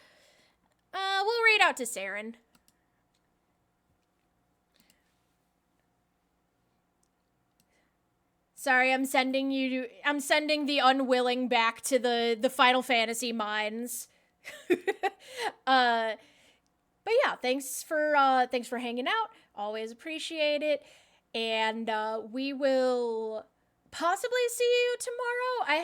we'll raid out to Saren. Sorry, I'm sending the unwilling back to the Final Fantasy mines. But yeah, thanks for hanging out. Always appreciate it. And we will possibly see you tomorrow. I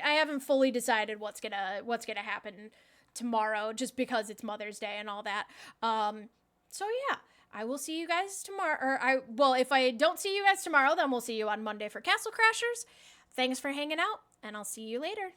haven't fully decided what's gonna happen tomorrow, just because it's Mother's Day and all that. So yeah, I will see you guys tomorrow. If I don't see you guys tomorrow, then we'll see you on Monday for Castle Crashers. Thanks for hanging out, and I'll see you later.